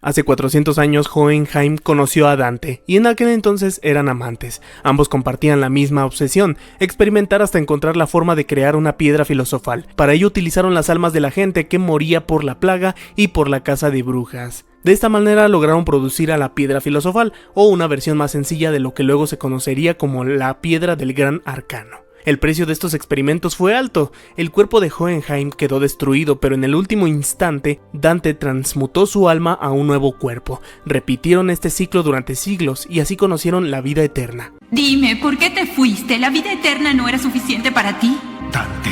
Hace 400 años Hohenheim conoció a Dante, y en aquel entonces eran amantes. Ambos compartían la misma obsesión, experimentar hasta encontrar la forma de crear una piedra filosofal. Para ello utilizaron las almas de la gente que moría por la plaga y por la caza de brujas. De esta manera lograron producir a la piedra filosofal, o una versión más sencilla de lo que luego se conocería como la piedra del gran arcano. El precio de estos experimentos fue alto. El cuerpo de Hohenheim quedó destruido, pero en el último instante, Dante transmutó su alma a un nuevo cuerpo. Repitieron este ciclo durante siglos y así conocieron la vida eterna. Dime, ¿por qué te fuiste? ¿La vida eterna no era suficiente para ti? Dante,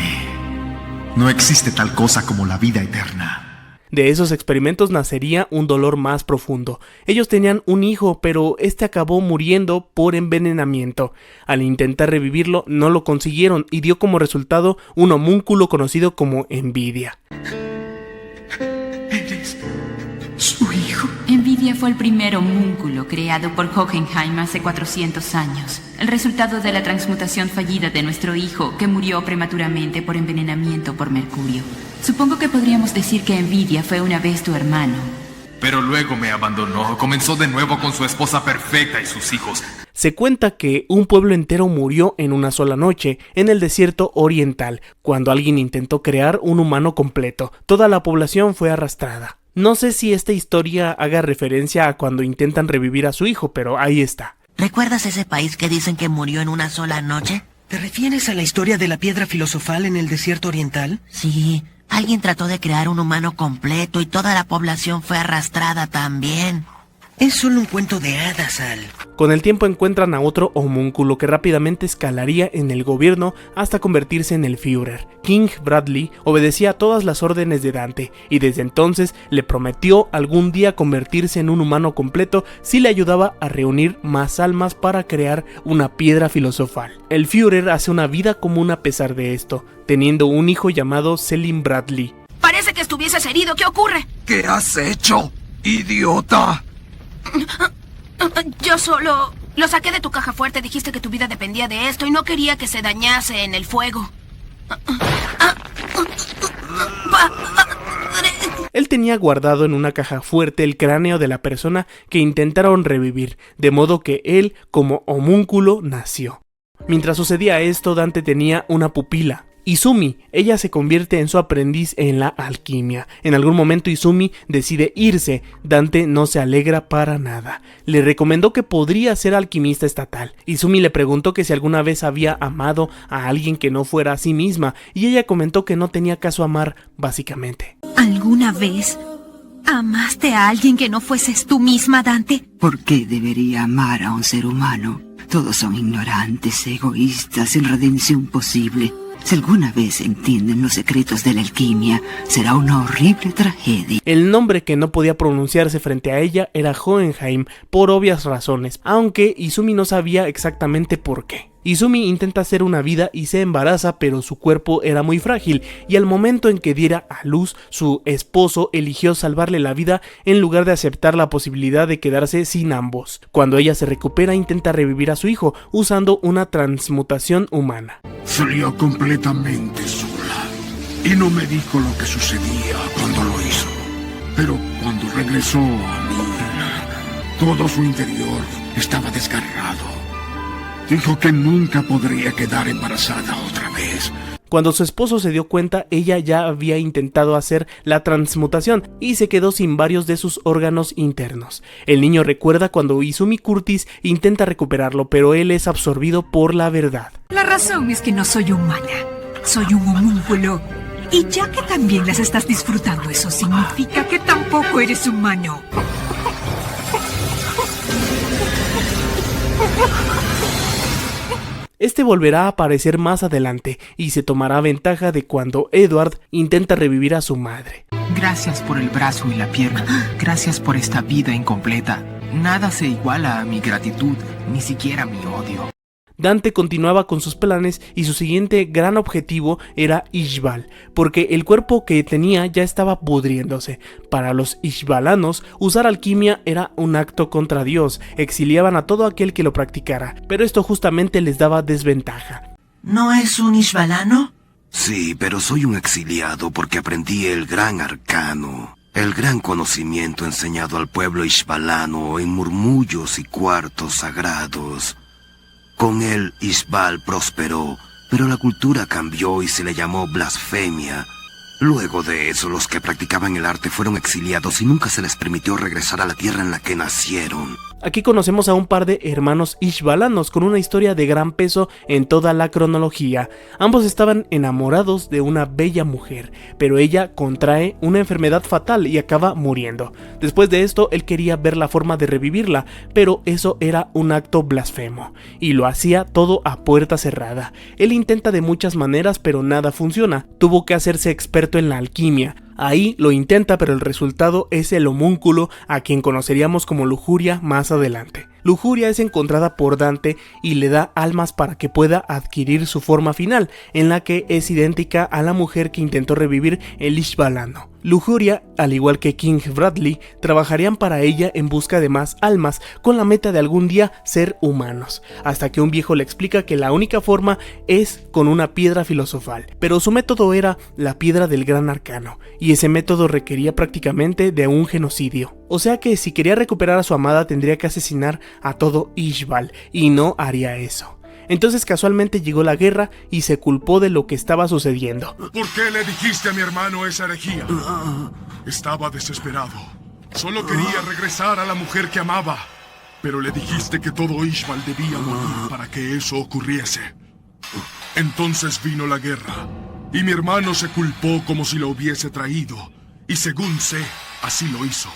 no existe tal cosa como la vida eterna. De esos experimentos nacería un dolor más profundo. Ellos tenían un hijo, pero este acabó muriendo por envenenamiento. Al intentar revivirlo, no lo consiguieron y dio como resultado un homúnculo conocido como Envidia. ¿Eres su hijo? Envidia fue el primer homúnculo creado por Hohenheim hace 400 años. El resultado de la transmutación fallida de nuestro hijo, que murió prematuramente por envenenamiento por mercurio. Supongo que podríamos decir que Envidia fue una vez tu hermano. Pero luego me abandonó, comenzó de nuevo con su esposa perfecta y sus hijos. Se cuenta que un pueblo entero murió en una sola noche en el desierto oriental, cuando alguien intentó crear un humano completo. Toda la población fue arrastrada. No sé si esta historia haga referencia a cuando intentan revivir a su hijo, pero ahí está. ¿Recuerdas ese país que dicen que murió en una sola noche? ¿Te refieres a la historia de la piedra filosofal en el desierto oriental? Sí, alguien trató de crear un humano completo y toda la población fue arrastrada también. Es solo un cuento de hadas, Al. Con el tiempo encuentran a otro homúnculo que rápidamente escalaría en el gobierno hasta convertirse en el Führer. King Bradley obedecía a todas las órdenes de Dante y desde entonces le prometió algún día convertirse en un humano completo si le ayudaba a reunir más almas para crear una piedra filosofal. El Führer hace una vida común a pesar de esto, teniendo un hijo llamado Selim Bradley. Parece que estuvieses herido, ¿qué ocurre? ¿Qué has hecho, idiota? Yo solo lo saqué de tu caja fuerte, dijiste que tu vida dependía de esto y no quería que se dañase en el fuego. Él tenía guardado en una caja fuerte el cráneo de la persona que intentaron revivir, de modo que él, como homúnculo, nació. Mientras sucedía esto, Dante tenía una pupila, Izumi. Ella se convierte en su aprendiz en la alquimia. En algún momento Izumi decide irse. Dante no se alegra para nada. Le recomendó que podría ser alquimista estatal. Izumi le preguntó que si alguna vez había amado a alguien que no fuera a sí misma, y ella comentó que no tenía caso amar, básicamente. ¿Alguna vez amaste a alguien que no fueses tú misma, Dante? ¿Por qué debería amar a un ser humano? Todos son ignorantes, egoístas, sin redención posible. Si alguna vez entienden los secretos de la alquimia, será una horrible tragedia. El nombre que no podía pronunciarse frente a ella era Hohenheim, por obvias razones, aunque Izumi no sabía exactamente por qué. Izumi intenta hacer una vida y se embaraza, pero su cuerpo era muy frágil, y al momento en que diera a luz, su esposo eligió salvarle la vida en lugar de aceptar la posibilidad de quedarse sin ambos. Cuando ella se recupera, intenta revivir a su hijo usando una transmutación humana. Salió completamente sola y no me dijo lo que sucedía cuando lo hizo. Pero cuando regresó a mí, todo su interior estaba desgarrado. Dijo que nunca podría quedar embarazada otra vez. Cuando su esposo se dio cuenta, ella ya había intentado hacer la transmutación y se quedó sin varios de sus órganos internos. El niño recuerda cuando Izumi Curtis intenta recuperarlo, pero él es absorbido por la verdad. La razón es que no soy humana, soy un homúnculo. Y ya que también las estás disfrutando, eso significa que tampoco eres humano. Este volverá a aparecer más adelante y se tomará ventaja de cuando Edward intenta revivir a su madre. Gracias por el brazo y la pierna. Gracias por esta vida incompleta. Nada se iguala a mi gratitud, ni siquiera mi odio. Dante continuaba con sus planes y su siguiente gran objetivo era Ishbal, porque el cuerpo que tenía ya estaba pudriéndose. Para los ishbalanos, usar alquimia era un acto contra Dios, exiliaban a todo aquel que lo practicara, pero esto justamente les daba desventaja. ¿No es un ishbalano? Sí, pero soy un exiliado porque aprendí el gran arcano. El gran conocimiento enseñado al pueblo ishbalano en murmullos y cuartos sagrados. Con él Ishbal prosperó, pero la cultura cambió y se le llamó blasfemia. Luego de eso, los que practicaban el arte fueron exiliados y nunca se les permitió regresar a la tierra en la que nacieron. Aquí conocemos a un par de hermanos ishbalanos con una historia de gran peso en toda la cronología. Ambos estaban enamorados de una bella mujer, pero ella contrae una enfermedad fatal y acaba muriendo. Después de esto, él quería ver la forma de revivirla, pero eso era un acto blasfemo, y lo hacía todo a puerta cerrada. Él intenta de muchas maneras, pero nada funciona. Tuvo que hacerse experto en la alquimia. Ahí lo intenta, pero el resultado es el homúnculo, a quien conoceríamos como Lujuria más adelante. Lujuria es encontrada por Dante y le da almas para que pueda adquirir su forma final, en la que es idéntica a la mujer que intentó revivir el ishbalano. Lujuria, al igual que King Bradley, trabajarían para ella en busca de más almas, con la meta de algún día ser humanos, hasta que un viejo le explica que la única forma es con una piedra filosofal, pero su método era la piedra del gran arcano, y ese método requería prácticamente de un genocidio. O sea que si quería recuperar a su amada tendría que asesinar a todo Ishbal, y no haría eso. Entonces casualmente llegó la guerra y se culpó de lo que estaba sucediendo. ¿Por qué le dijiste a mi hermano esa herejía? Estaba desesperado. Solo quería regresar a la mujer que amaba. Pero le dijiste que todo Ishbal debía morir para que eso ocurriese. Entonces vino la guerra. Y mi hermano se culpó como si lo hubiese traído. Y según sé, así lo hizo.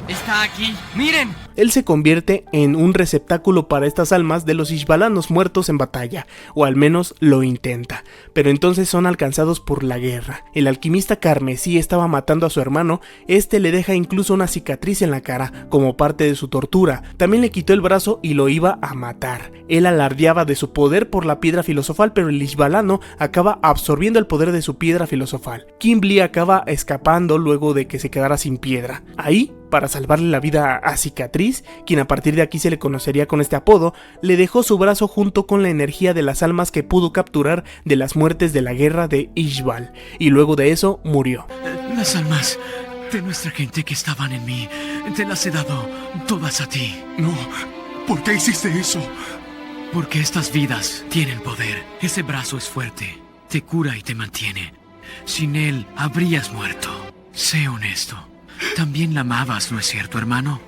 Está aquí, miren. Él se convierte en un receptáculo para estas almas de los ishbalanos muertos en batalla, o al menos lo intenta, pero entonces son alcanzados por la guerra. El alquimista carmesí estaba matando a su hermano, este le deja incluso una cicatriz en la cara, como parte de su tortura. También le quitó el brazo y lo iba a matar. Él alardeaba de su poder por la piedra filosofal, pero el ishbalano acaba absorbiendo el poder de su piedra filosofal. Kimblee acaba escapando luego de que se quedara sin piedra. Ahí, para salvarle la vida a Cicatriz, quien a partir de aquí se le conocería con este apodo, le dejó su brazo junto con la energía de las almas que pudo capturar de las muertes de la guerra de Ishbal, y luego de eso murió. Las almas de nuestra gente que estaban en mí, te las he dado todas a ti. No, ¿por qué hiciste eso? Porque estas vidas tienen poder. Ese brazo es fuerte, te cura y te mantiene. Sin él habrías muerto. Sé honesto. También la amabas, ¿no es cierto, hermano?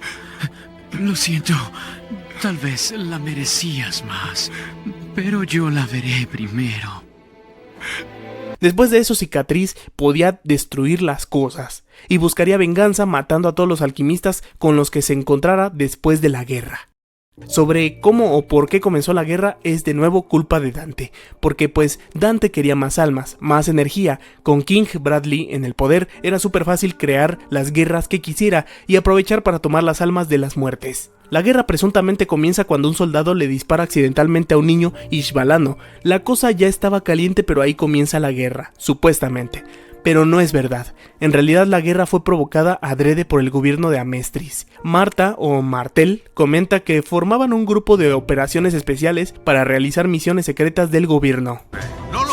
Lo siento, tal vez la merecías más, pero yo la veré primero. Después de eso, Cicatriz podía destruir las cosas y buscaría venganza matando a todos los alquimistas con los que se encontrara después de la guerra. Sobre cómo o por qué comenzó la guerra es de nuevo culpa de Dante, porque pues Dante quería más almas, más energía. Con King Bradley en el poder era súper fácil crear las guerras que quisiera y aprovechar para tomar las almas de las muertes. La guerra presuntamente comienza cuando un soldado le dispara accidentalmente a un niño ishbalano. La cosa ya estaba caliente, pero ahí comienza la guerra, supuestamente. Pero no es verdad. En realidad la guerra fue provocada adrede por el gobierno de Amestris. Marta o Martel comenta que formaban un grupo de operaciones especiales para realizar misiones secretas del gobierno.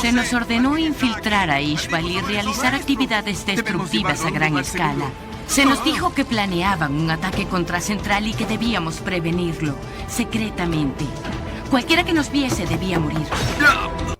Se nos ordenó infiltrar a Ishbal y realizar actividades destructivas a gran escala. Se nos dijo que planeaban un ataque contra Central y que debíamos prevenirlo, secretamente. Cualquiera que nos viese debía morir.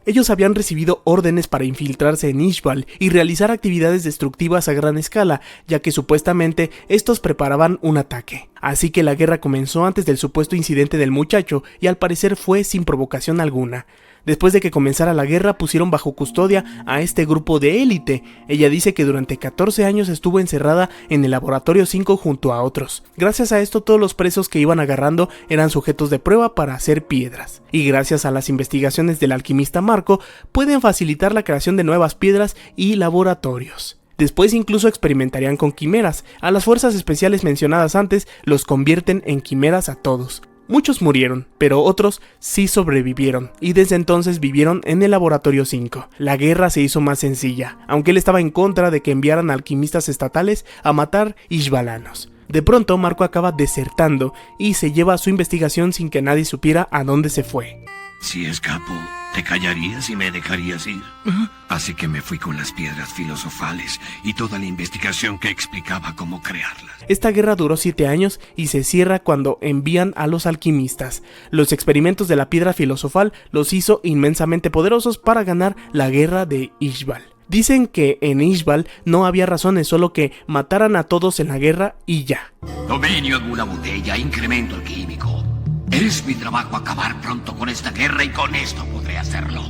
Ellos habían recibido órdenes para infiltrarse en Ishbal y realizar actividades destructivas a gran escala, ya que supuestamente estos preparaban un ataque. Así que la guerra comenzó antes del supuesto incidente del muchacho y al parecer fue sin provocación alguna. Después de que comenzara la guerra pusieron bajo custodia a este grupo de élite. Ella dice que durante 14 años estuvo encerrada en el laboratorio 5 junto a otros. Gracias a esto todos los presos que iban agarrando eran sujetos de prueba para hacer piedras. Y gracias a las investigaciones del alquimista Marco pueden facilitar la creación de nuevas piedras y laboratorios. Después incluso experimentarían con quimeras. A las fuerzas especiales mencionadas antes los convierten en quimeras a todos. Muchos murieron, pero otros sí sobrevivieron, y desde entonces vivieron en el laboratorio 5. La guerra se hizo más sencilla, aunque él estaba en contra de que enviaran alquimistas estatales a matar ishbalanos. De pronto Marco acaba desertando y se lleva su investigación sin que nadie supiera a dónde se fue. Si escapo, ¿Te callarías y me dejarías ir? Así que me fui con las piedras filosofales y toda la investigación que explicaba cómo crearlas. Esta guerra duró 7 años y se cierra cuando envían a los alquimistas. Los experimentos de la piedra filosofal los hizo inmensamente poderosos para ganar la guerra de Ishbal. Dicen que en Ishbal no había razones, solo que mataran a todos en la guerra y ya. Dominio en una botella, incremento alquímico. Es mi trabajo acabar pronto con esta guerra y con esto podré hacerlo.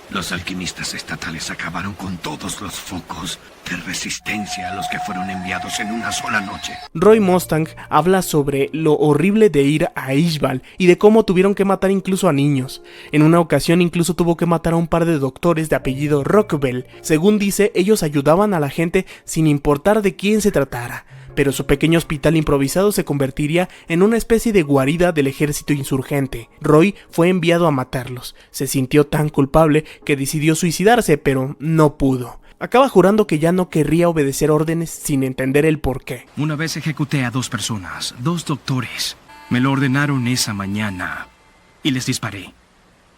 Los alquimistas estatales acabaron con todos los focos de resistencia a los que fueron enviados en una sola noche. Roy Mustang habla sobre lo horrible de ir a Ishbal y de cómo tuvieron que matar incluso a niños. En una ocasión incluso tuvo que matar a un par de doctores de apellido Rockwell. Según dice, ellos ayudaban a la gente sin importar de quién se tratara. Pero su pequeño hospital improvisado se convertiría en una especie de guarida del ejército insurgente. Roy fue enviado a matarlos. Se sintió tan culpable que decidió suicidarse, pero no pudo. Acaba jurando que ya no querría obedecer órdenes sin entender el porqué. Una vez ejecuté a 2 personas, 2 doctores. Me lo ordenaron esa mañana y les disparé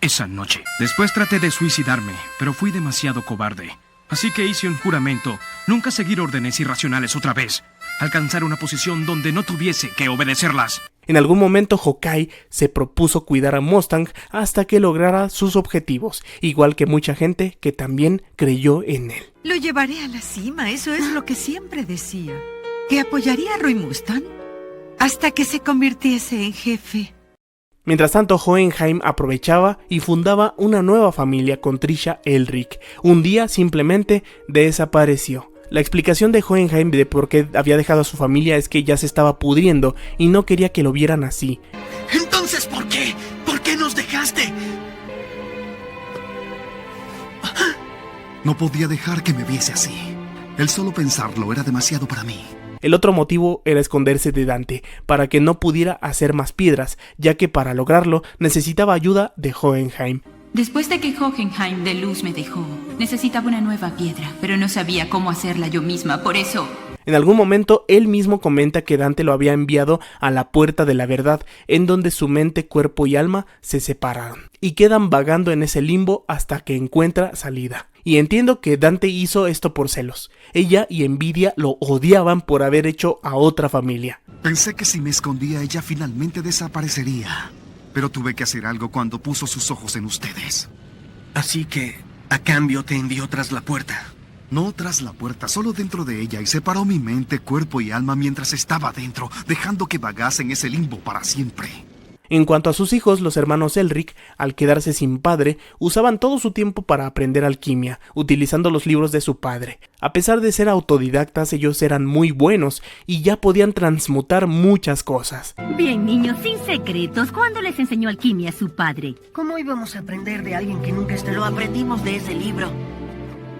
esa noche. Después traté de suicidarme, pero fui demasiado cobarde. Así que hice un juramento, nunca seguir órdenes irracionales otra vez, alcanzar una posición donde no tuviese que obedecerlas. En algún momento Hawkeye se propuso cuidar a Mustang hasta que lograra sus objetivos, igual que mucha gente que también creyó en él. Lo llevaré a la cima, eso es lo que siempre decía. Que apoyaría a Roy Mustang hasta que se convirtiese en jefe. Mientras tanto, Hohenheim aprovechaba y fundaba una nueva familia con Trisha Elric. Un día simplemente desapareció. La explicación de Hohenheim de por qué había dejado a su familia es que ya se estaba pudriendo y no quería que lo vieran así. Entonces, ¿por qué? ¿Por qué nos dejaste? No podía dejar que me viese así. El solo pensarlo era demasiado para mí. El otro motivo era esconderse de Dante, para que no pudiera hacer más piedras, ya que para lograrlo necesitaba ayuda de Hohenheim. Después de que Hohenheim de Luz me dejó, necesitaba una nueva piedra, pero no sabía cómo hacerla yo misma, por eso... En algún momento él mismo comenta que Dante lo había enviado a la puerta de la verdad, en donde su mente, cuerpo y alma se separaron, y quedan vagando en ese limbo hasta que encuentra salida. Y entiendo que Dante hizo esto por celos. Ella y Envidia lo odiaban por haber hecho a otra familia. Pensé que si me escondía ella finalmente desaparecería. Pero tuve que hacer algo cuando puso sus ojos en ustedes. Así que, a cambio, te envió tras la puerta. No tras la puerta, solo dentro de ella, y separó mi mente, cuerpo y alma mientras estaba dentro, dejando que vagase en ese limbo para siempre. En cuanto a sus hijos, los hermanos Elric, al quedarse sin padre, usaban todo su tiempo para aprender alquimia, utilizando los libros de su padre. A pesar de ser autodidactas, ellos eran muy buenos y ya podían transmutar muchas cosas. Bien, niños, sin secretos, ¿cuándo les enseñó alquimia a su padre? ¿Cómo íbamos a aprender de alguien que nunca lo aprendimos de ese libro?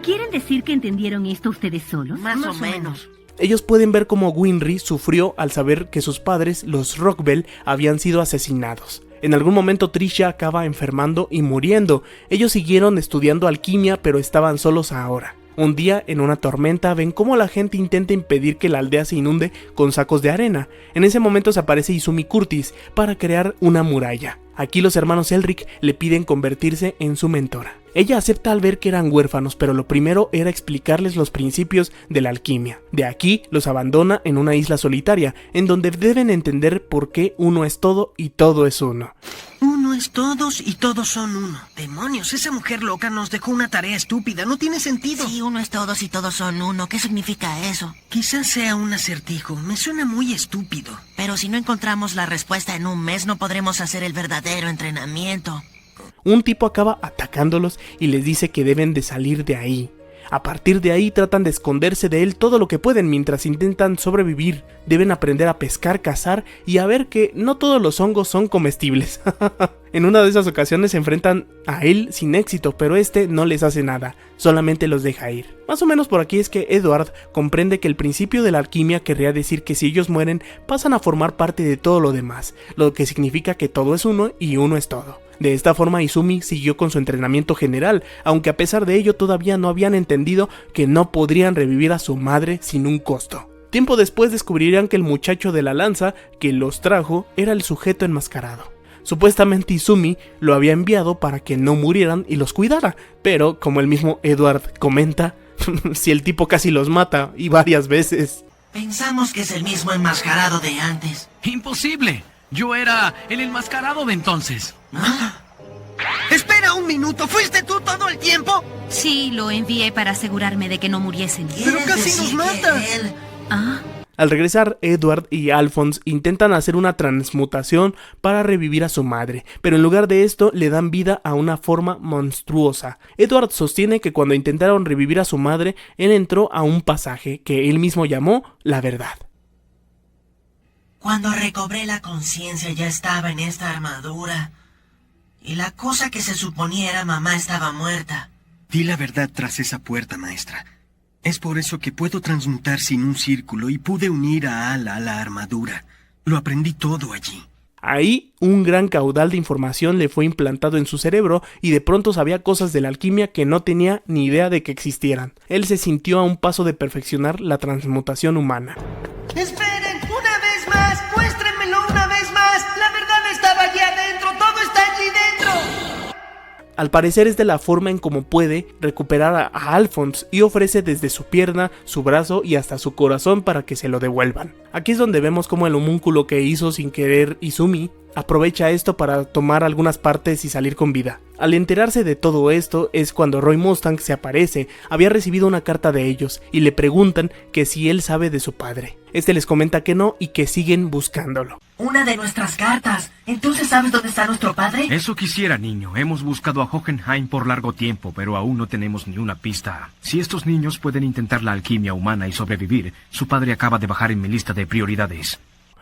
¿Quieren decir que entendieron esto ustedes solos? Más o menos. Ellos pueden ver cómo Winry sufrió al saber que sus padres, los Rockwell, habían sido asesinados. En algún momento Trisha acaba enfermando y muriendo. Ellos siguieron estudiando alquimia, pero estaban solos ahora. Un día, en una tormenta, ven cómo la gente intenta impedir que la aldea se inunde con sacos de arena. En ese momento se aparece Izumi Curtis para crear una muralla. Aquí los hermanos Elric le piden convertirse en su mentora. Ella acepta al ver que eran huérfanos, pero lo primero era explicarles los principios de la alquimia. De aquí los abandona en una isla solitaria, en donde deben entender por qué uno es todo y todo es uno. Uno es todos y todos son uno. Demonios, esa mujer loca nos dejó una tarea estúpida, no tiene sentido. Sí, uno es todos y todos son uno. ¿Qué significa eso? Quizás sea un acertijo, me suena muy estúpido. Pero si no encontramos la respuesta en un mes, no podremos hacer el verdadero entrenamiento. Un tipo acaba atacándolos y les dice que deben de salir de ahí. A partir de ahí tratan de esconderse de él todo lo que pueden mientras intentan sobrevivir. Deben aprender a pescar, cazar y a ver que no todos los hongos son comestibles. En una de esas ocasiones se enfrentan a él sin éxito, pero este no les hace nada, solamente los deja ir. Más o menos por aquí es que Edward comprende que el principio de la alquimia querría decir que si ellos mueren pasan a formar parte de todo lo demás, lo que significa que todo es uno y uno es todo. De esta forma Izumi siguió con su entrenamiento general, aunque a pesar de ello todavía no habían entendido que no podrían revivir a su madre sin un costo. Tiempo después descubrirían que el muchacho de la lanza que los trajo era el sujeto enmascarado. Supuestamente Izumi lo había enviado para que no murieran y los cuidara, pero como el mismo Edward comenta, si el tipo casi los mata y varias veces. Pensamos que es el mismo enmascarado de antes. ¡Imposible! Yo era el enmascarado de entonces. ¿Ah? ¡Espera un minuto! ¿Fuiste tú todo el tiempo? Sí, lo envié para asegurarme de que no muriesen. ¡Pero casi nos mata! ¿Ah? Al regresar, Edward y Alphonse intentan hacer una transmutación para revivir a su madre, pero en lugar de esto le dan vida a una forma monstruosa. Edward sostiene que cuando intentaron revivir a su madre, él entró a un pasaje que él mismo llamó la verdad. Cuando recobré la conciencia ya estaba en esta armadura, y la cosa que se suponía era mamá estaba muerta. Vi la verdad tras esa puerta, maestra. Es por eso que puedo transmutar sin un círculo y pude unir a Al a la armadura. Lo aprendí todo allí. Ahí, un gran caudal de información le fue implantado en su cerebro y de pronto sabía cosas de la alquimia que no tenía ni idea de que existieran. Él se sintió a un paso de perfeccionar la transmutación humana. ¡Esperen! ¡Una vez más! ¡Muéstrenmelo una vez más! ¡La verdad estaba allí adentro! ¡Todo está allí dentro! Al parecer es de la forma en cómo puede recuperar a Alphonse y ofrece desde su pierna, su brazo y hasta su corazón para que se lo devuelvan. Aquí es donde vemos cómo el homúnculo que hizo sin querer Izumi aprovecha esto para tomar algunas partes y salir con vida. Al enterarse de todo esto es cuando Roy Mustang se aparece. Había recibido una carta de ellos y le preguntan que si él sabe de su padre. Este les comenta que no y que siguen buscándolo. Una de nuestras cartas. ¿Entonces sabes dónde está nuestro padre? Eso quisiera, niño. Hemos buscado a Hohenheim por largo tiempo, pero aún no tenemos ni una pista. Si estos niños pueden intentar la alquimia humana y sobrevivir, su padre acaba de bajar en mi lista de prioridades.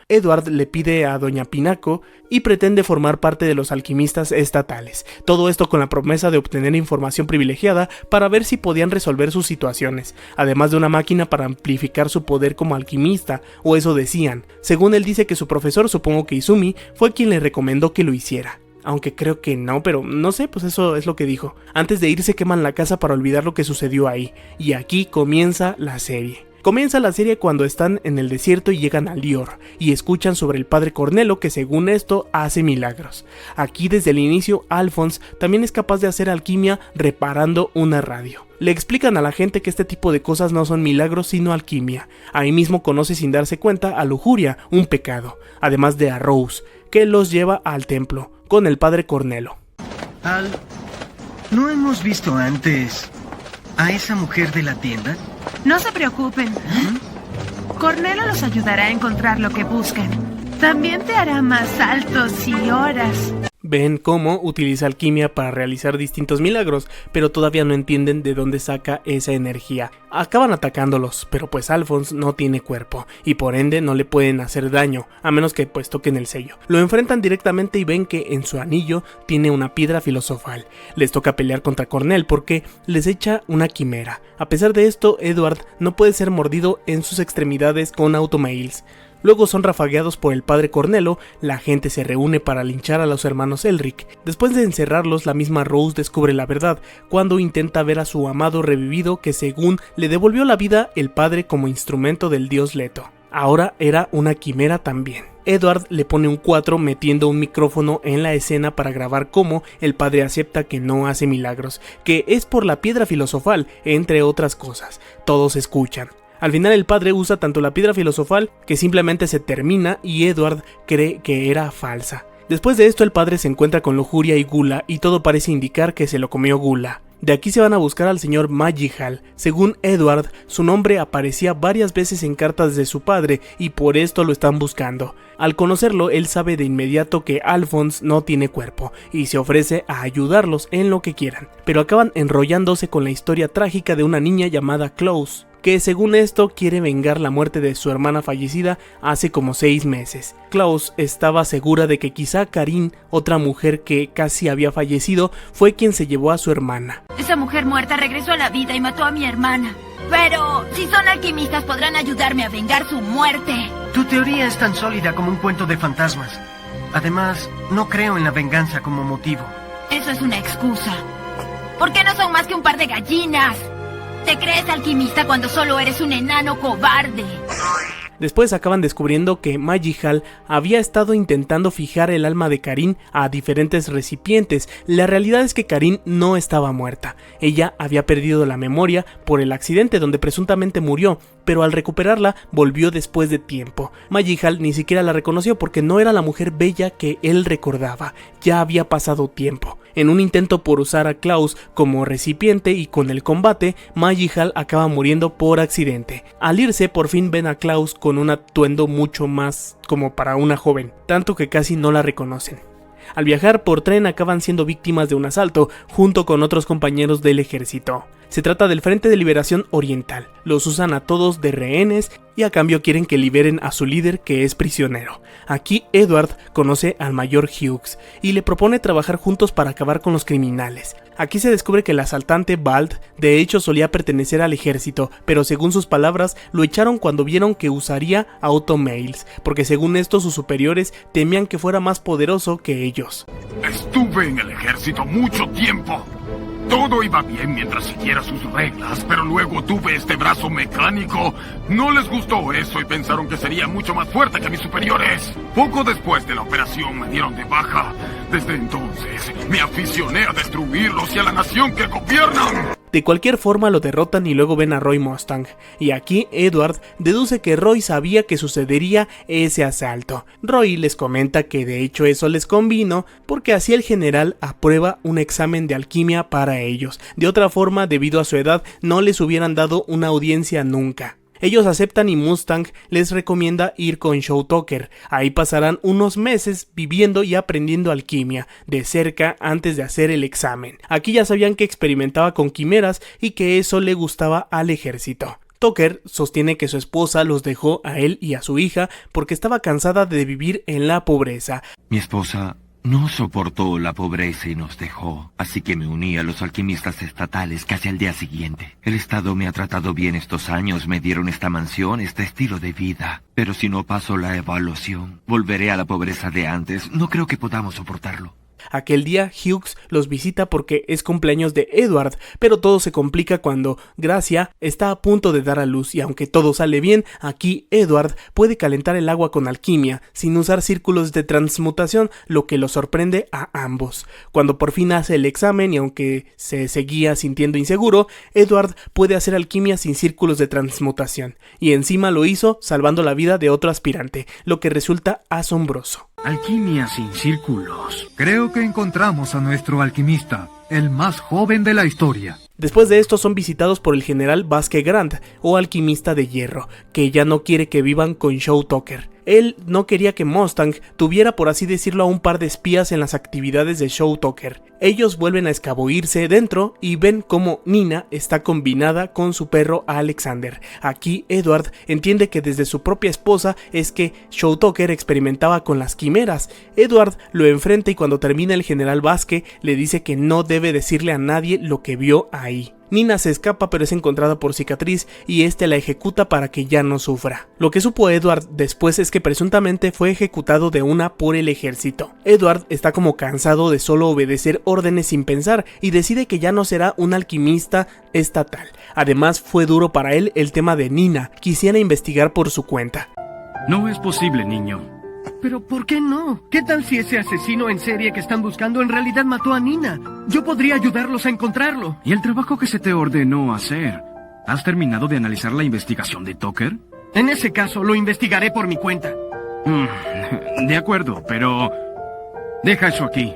Edward le pide a Doña Pinaco y pretende formar parte de los alquimistas estatales. Todo esto con la promesa de obtener información privilegiada para ver si podían resolver sus situaciones, además de una máquina para amplificar su poder como alquimista, o eso decían. Según él dice que su profesor, supongo que Izumi, fue quien le recomendó que lo hiciera. Aunque creo que no, pero no sé, pues eso es lo que dijo. Antes de irse queman la casa para olvidar lo que sucedió ahí, y aquí comienza la serie. Comienza la serie cuando están en el desierto y llegan a Lior, y escuchan sobre el padre Cornelo que según esto hace milagros. Aquí desde el inicio Alphonse también es capaz de hacer alquimia reparando una radio. Le explican a la gente que este tipo de cosas no son milagros sino alquimia. Ahí mismo conoce sin darse cuenta a Lujuria, un pecado, además de a Rose, que los lleva al templo, con el padre Cornelo. Al, ¿no hemos visto antes a esa mujer de la tienda? No se preocupen. Cornelo los ayudará a encontrar lo que buscan. También te hará más saltos y horas. Ven cómo utiliza alquimia para realizar distintos milagros, pero todavía no entienden de dónde saca esa energía. Acaban atacándolos, pero pues Alphonse no tiene cuerpo, y por ende no le pueden hacer daño, a menos que pues toquen el sello. Lo enfrentan directamente y ven que en su anillo tiene una piedra filosofal. Les toca pelear contra Cornel porque les echa una quimera. A pesar de esto, Edward no puede ser mordido en sus extremidades con automails. Luego son rafagueados por el padre Cornelo, la gente se reúne para linchar a los hermanos Elric. Después de encerrarlos, la misma Rose descubre la verdad, cuando intenta ver a su amado revivido que según le devolvió la vida el padre como instrumento del dios Leto. Ahora era una quimera también. Edward le pone un 4 metiendo un micrófono en la escena para grabar cómo el padre acepta que no hace milagros, que es por la piedra filosofal, entre otras cosas. Todos escuchan. Al final el padre usa tanto la piedra filosofal que simplemente se termina y Edward cree que era falsa. Después de esto el padre se encuentra con Lujuria y Gula y todo parece indicar que se lo comió Gula. De aquí se van a buscar al señor Magihal. Según Edward, su nombre aparecía varias veces en cartas de su padre y por esto lo están buscando. Al conocerlo, él sabe de inmediato que Alphonse no tiene cuerpo y se ofrece a ayudarlos en lo que quieran. Pero acaban enrollándose con la historia trágica de una niña llamada Klaus, que según esto quiere vengar la muerte de su hermana fallecida hace como 6 meses. Klaus estaba segura de que quizá Karin, otra mujer que casi había fallecido, fue quien se llevó a su hermana. Esa mujer muerta regresó a la vida y mató a mi hermana. Pero si son alquimistas podrán ayudarme a vengar su muerte. Tu teoría es tan sólida como un cuento de fantasmas. Además, no creo en la venganza como motivo. Eso es una excusa. ¿Por qué no son más que un par de gallinas? ¿Te crees alquimista cuando solo eres un enano cobarde? Después acaban descubriendo que Majihal había estado intentando fijar el alma de Karin a diferentes recipientes. La realidad es que Karin no estaba muerta. Ella había perdido la memoria por el accidente donde presuntamente murió, pero al recuperarla volvió después de tiempo. Majihal ni siquiera la reconoció porque no era la mujer bella que él recordaba. Ya había pasado tiempo. En un intento por usar a Klaus como recipiente y con el combate, Majihal acaba muriendo por accidente. Al irse, por fin ven a Klaus con un atuendo mucho más como para una joven, tanto que casi no la reconocen. Al viajar por tren acaban siendo víctimas de un asalto junto con otros compañeros del ejército. Se trata del Frente de Liberación Oriental. Los usan a todos de rehenes y a cambio quieren que liberen a su líder, que es prisionero. Aquí Edward conoce al mayor Hughes y le propone trabajar juntos para acabar con los criminales. Aquí se descubre que el asaltante Bald de hecho solía pertenecer al ejército, pero según sus palabras lo echaron cuando vieron que usaría automails, porque según esto sus superiores temían que fuera más poderoso que ellos. Estuve en el ejército mucho tiempo. Todo iba bien mientras siguiera sus reglas, pero luego tuve este brazo mecánico. No les gustó eso y pensaron que sería mucho más fuerte que mis superiores. Poco después de la operación me dieron de baja. Desde entonces me aficioné a destruirlos y a la nación que gobiernan. De cualquier forma lo derrotan y luego ven a Roy Mustang, y aquí Edward deduce que Roy sabía que sucedería ese asalto. Roy les comenta que de hecho eso les convino porque así el general aprueba un examen de alquimia para ellos. De otra forma, debido a su edad, no les hubieran dado una audiencia nunca. Ellos aceptan y Mustang les recomienda ir con Shaw Tucker. Ahí pasarán unos meses viviendo y aprendiendo alquimia de cerca antes de hacer el examen. Aquí ya sabían que experimentaba con quimeras y que eso le gustaba al ejército. Tucker sostiene que su esposa los dejó a él y a su hija porque estaba cansada de vivir en la pobreza. Mi esposa no soportó la pobreza y nos dejó, así que me uní a los alquimistas estatales casi al día siguiente. El Estado me ha tratado bien estos años, me dieron esta mansión, este estilo de vida. Pero si no paso la evaluación, volveré a la pobreza de antes. No creo que podamos soportarlo. Aquel día Hughes los visita porque es cumpleaños de Edward, pero todo se complica cuando Gracia está a punto de dar a luz y aunque todo sale bien, aquí Edward puede calentar el agua con alquimia sin usar círculos de transmutación, lo que los sorprende a ambos. Cuando por fin hace el examen y aunque se seguía sintiendo inseguro, Edward puede hacer alquimia sin círculos de transmutación y encima lo hizo salvando la vida de otro aspirante, lo que resulta asombroso. Alquimia sin círculos. Creo que encontramos a nuestro alquimista, el más joven de la historia. Después de esto son visitados por el general Vasque Grant, o alquimista de hierro, que ya no quiere que vivan con Shaw Tucker. Él no quería que Mustang tuviera, por así decirlo, a un par de espías en las actividades de Shaw Tucker. Ellos vuelven a escabullirse dentro y ven cómo Nina está combinada con su perro Alexander. Aquí Edward entiende que desde su propia esposa es que Shaw Tucker experimentaba con las quimeras. Edward lo enfrenta y cuando termina el general Vasque le dice que no debe decirle a nadie lo que vio ahí. Nina se escapa pero es encontrada por Cicatriz y este la ejecuta para que ya no sufra. Lo que supo Edward después es que presuntamente fue ejecutado de una por el ejército. Edward está como cansado de solo obedecer órdenes sin pensar y decide que ya no será un alquimista estatal. Además fue duro para él el tema de Nina, quisiera investigar por su cuenta. No es posible, niño. Pero ¿por qué no? ¿Qué tal si ese asesino en serie que están buscando en realidad mató a Nina? Yo podría ayudarlos a encontrarlo. ¿Y el trabajo que se te ordenó hacer? ¿Has terminado de analizar la investigación de Tucker? En ese caso, lo investigaré por mi cuenta. De acuerdo, pero deja eso aquí.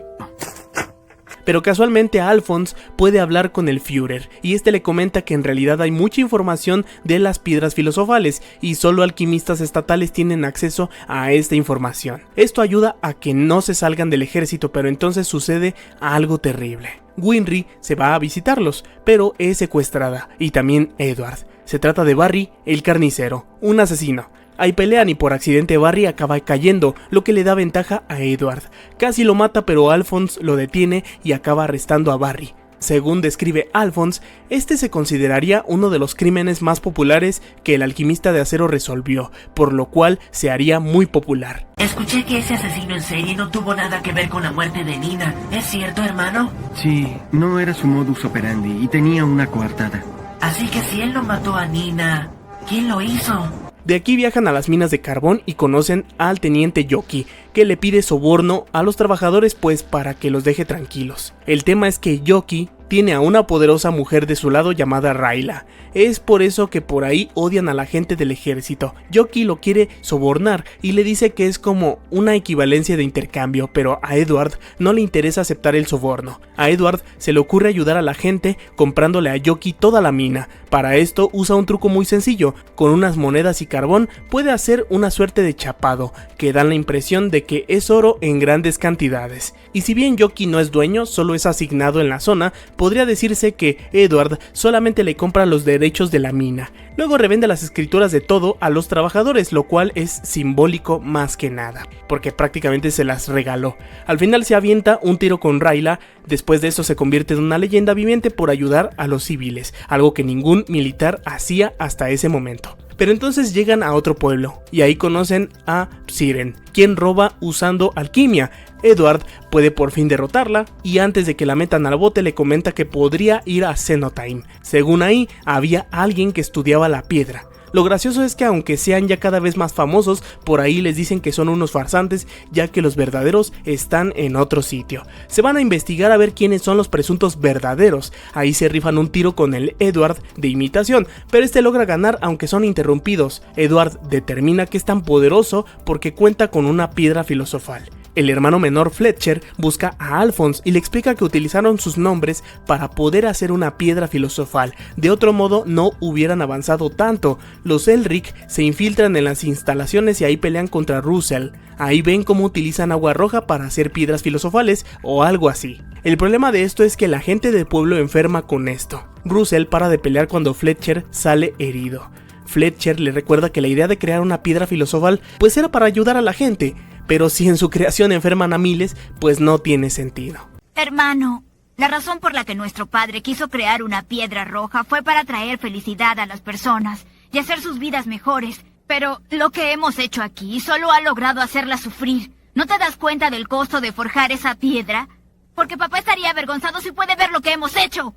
Pero casualmente Alphonse puede hablar con el Führer y este le comenta que en realidad hay mucha información de las piedras filosofales y solo alquimistas estatales tienen acceso a esta información. Esto ayuda a que no se salgan del ejército, pero entonces sucede algo terrible. Winry se va a visitarlos, pero es secuestrada y también Edward. Se trata de Barry, el carnicero, un asesino. Ahí pelean y por accidente Barry acaba cayendo, lo que le da ventaja a Edward. Casi lo mata pero Alphonse lo detiene y acaba arrestando a Barry. Según describe Alphonse, este se consideraría uno de los crímenes más populares que el alquimista de acero resolvió, por lo cual se haría muy popular. Escuché que ese asesino en serie no tuvo nada que ver con la muerte de Nina. ¿Es cierto, hermano? Sí, no era su modus operandi y tenía una coartada. Así que si él no mató a Nina, ¿quién lo hizo? De aquí viajan a las minas de carbón y conocen al teniente Yoki, que le pide soborno a los trabajadores pues para que los deje tranquilos. El tema es que Yoki tiene a una poderosa mujer de su lado llamada Rayla. Es por eso que por ahí odian a la gente del ejército. Yoki lo quiere sobornar y le dice que es como una equivalencia de intercambio, pero a Edward no le interesa aceptar el soborno. A Edward se le ocurre ayudar a la gente comprándole a Yoki toda la mina. Para esto usa un truco muy sencillo. Con unas monedas y carbón puede hacer una suerte de chapado, que dan la impresión de que es oro en grandes cantidades. Y si bien Yoki no es dueño, solo es asignado en la zona, podría decirse que Edward solamente le compra los derechos de la mina. Luego revende las escrituras de todo a los trabajadores, lo cual es simbólico más que nada, porque prácticamente se las regaló. Al final se avienta un tiro con Rayla, después de eso se convierte en una leyenda viviente por ayudar a los civiles, algo que ningún militar hacía hasta ese momento. Pero entonces llegan a otro pueblo, y ahí conocen a Siren, quien roba usando alquimia. Edward puede por fin derrotarla, y antes de que la metan al bote le comenta que podría ir a Xenotime. Según ahí, había alguien que estudiaba la piedra. Lo gracioso es que aunque sean ya cada vez más famosos, por ahí les dicen que son unos farsantes, ya que los verdaderos están en otro sitio. Se van a investigar a ver quiénes son los presuntos verdaderos. Ahí se rifan un tiro con el Edward de imitación, pero este logra ganar aunque son interrumpidos. Edward determina que es tan poderoso porque cuenta con una piedra filosofal. El hermano menor Fletcher busca a Alphonse y le explica que utilizaron sus nombres para poder hacer una piedra filosofal, de otro modo no hubieran avanzado tanto. Los Elric se infiltran en las instalaciones y ahí pelean contra Russell. Ahí ven cómo utilizan agua roja para hacer piedras filosofales o algo así. El problema de esto es que la gente del pueblo enferma con esto. Russell para de pelear cuando Fletcher sale herido. Fletcher le recuerda que la idea de crear una piedra filosofal pues era para ayudar a la gente, pero si en su creación enferman a miles, pues no tiene sentido. Hermano, la razón por la que nuestro padre quiso crear una piedra roja fue para traer felicidad a las personas y hacer sus vidas mejores. Pero lo que hemos hecho aquí solo ha logrado hacerlas sufrir. ¿No te das cuenta del costo de forjar esa piedra? Porque papá estaría avergonzado si puede ver lo que hemos hecho.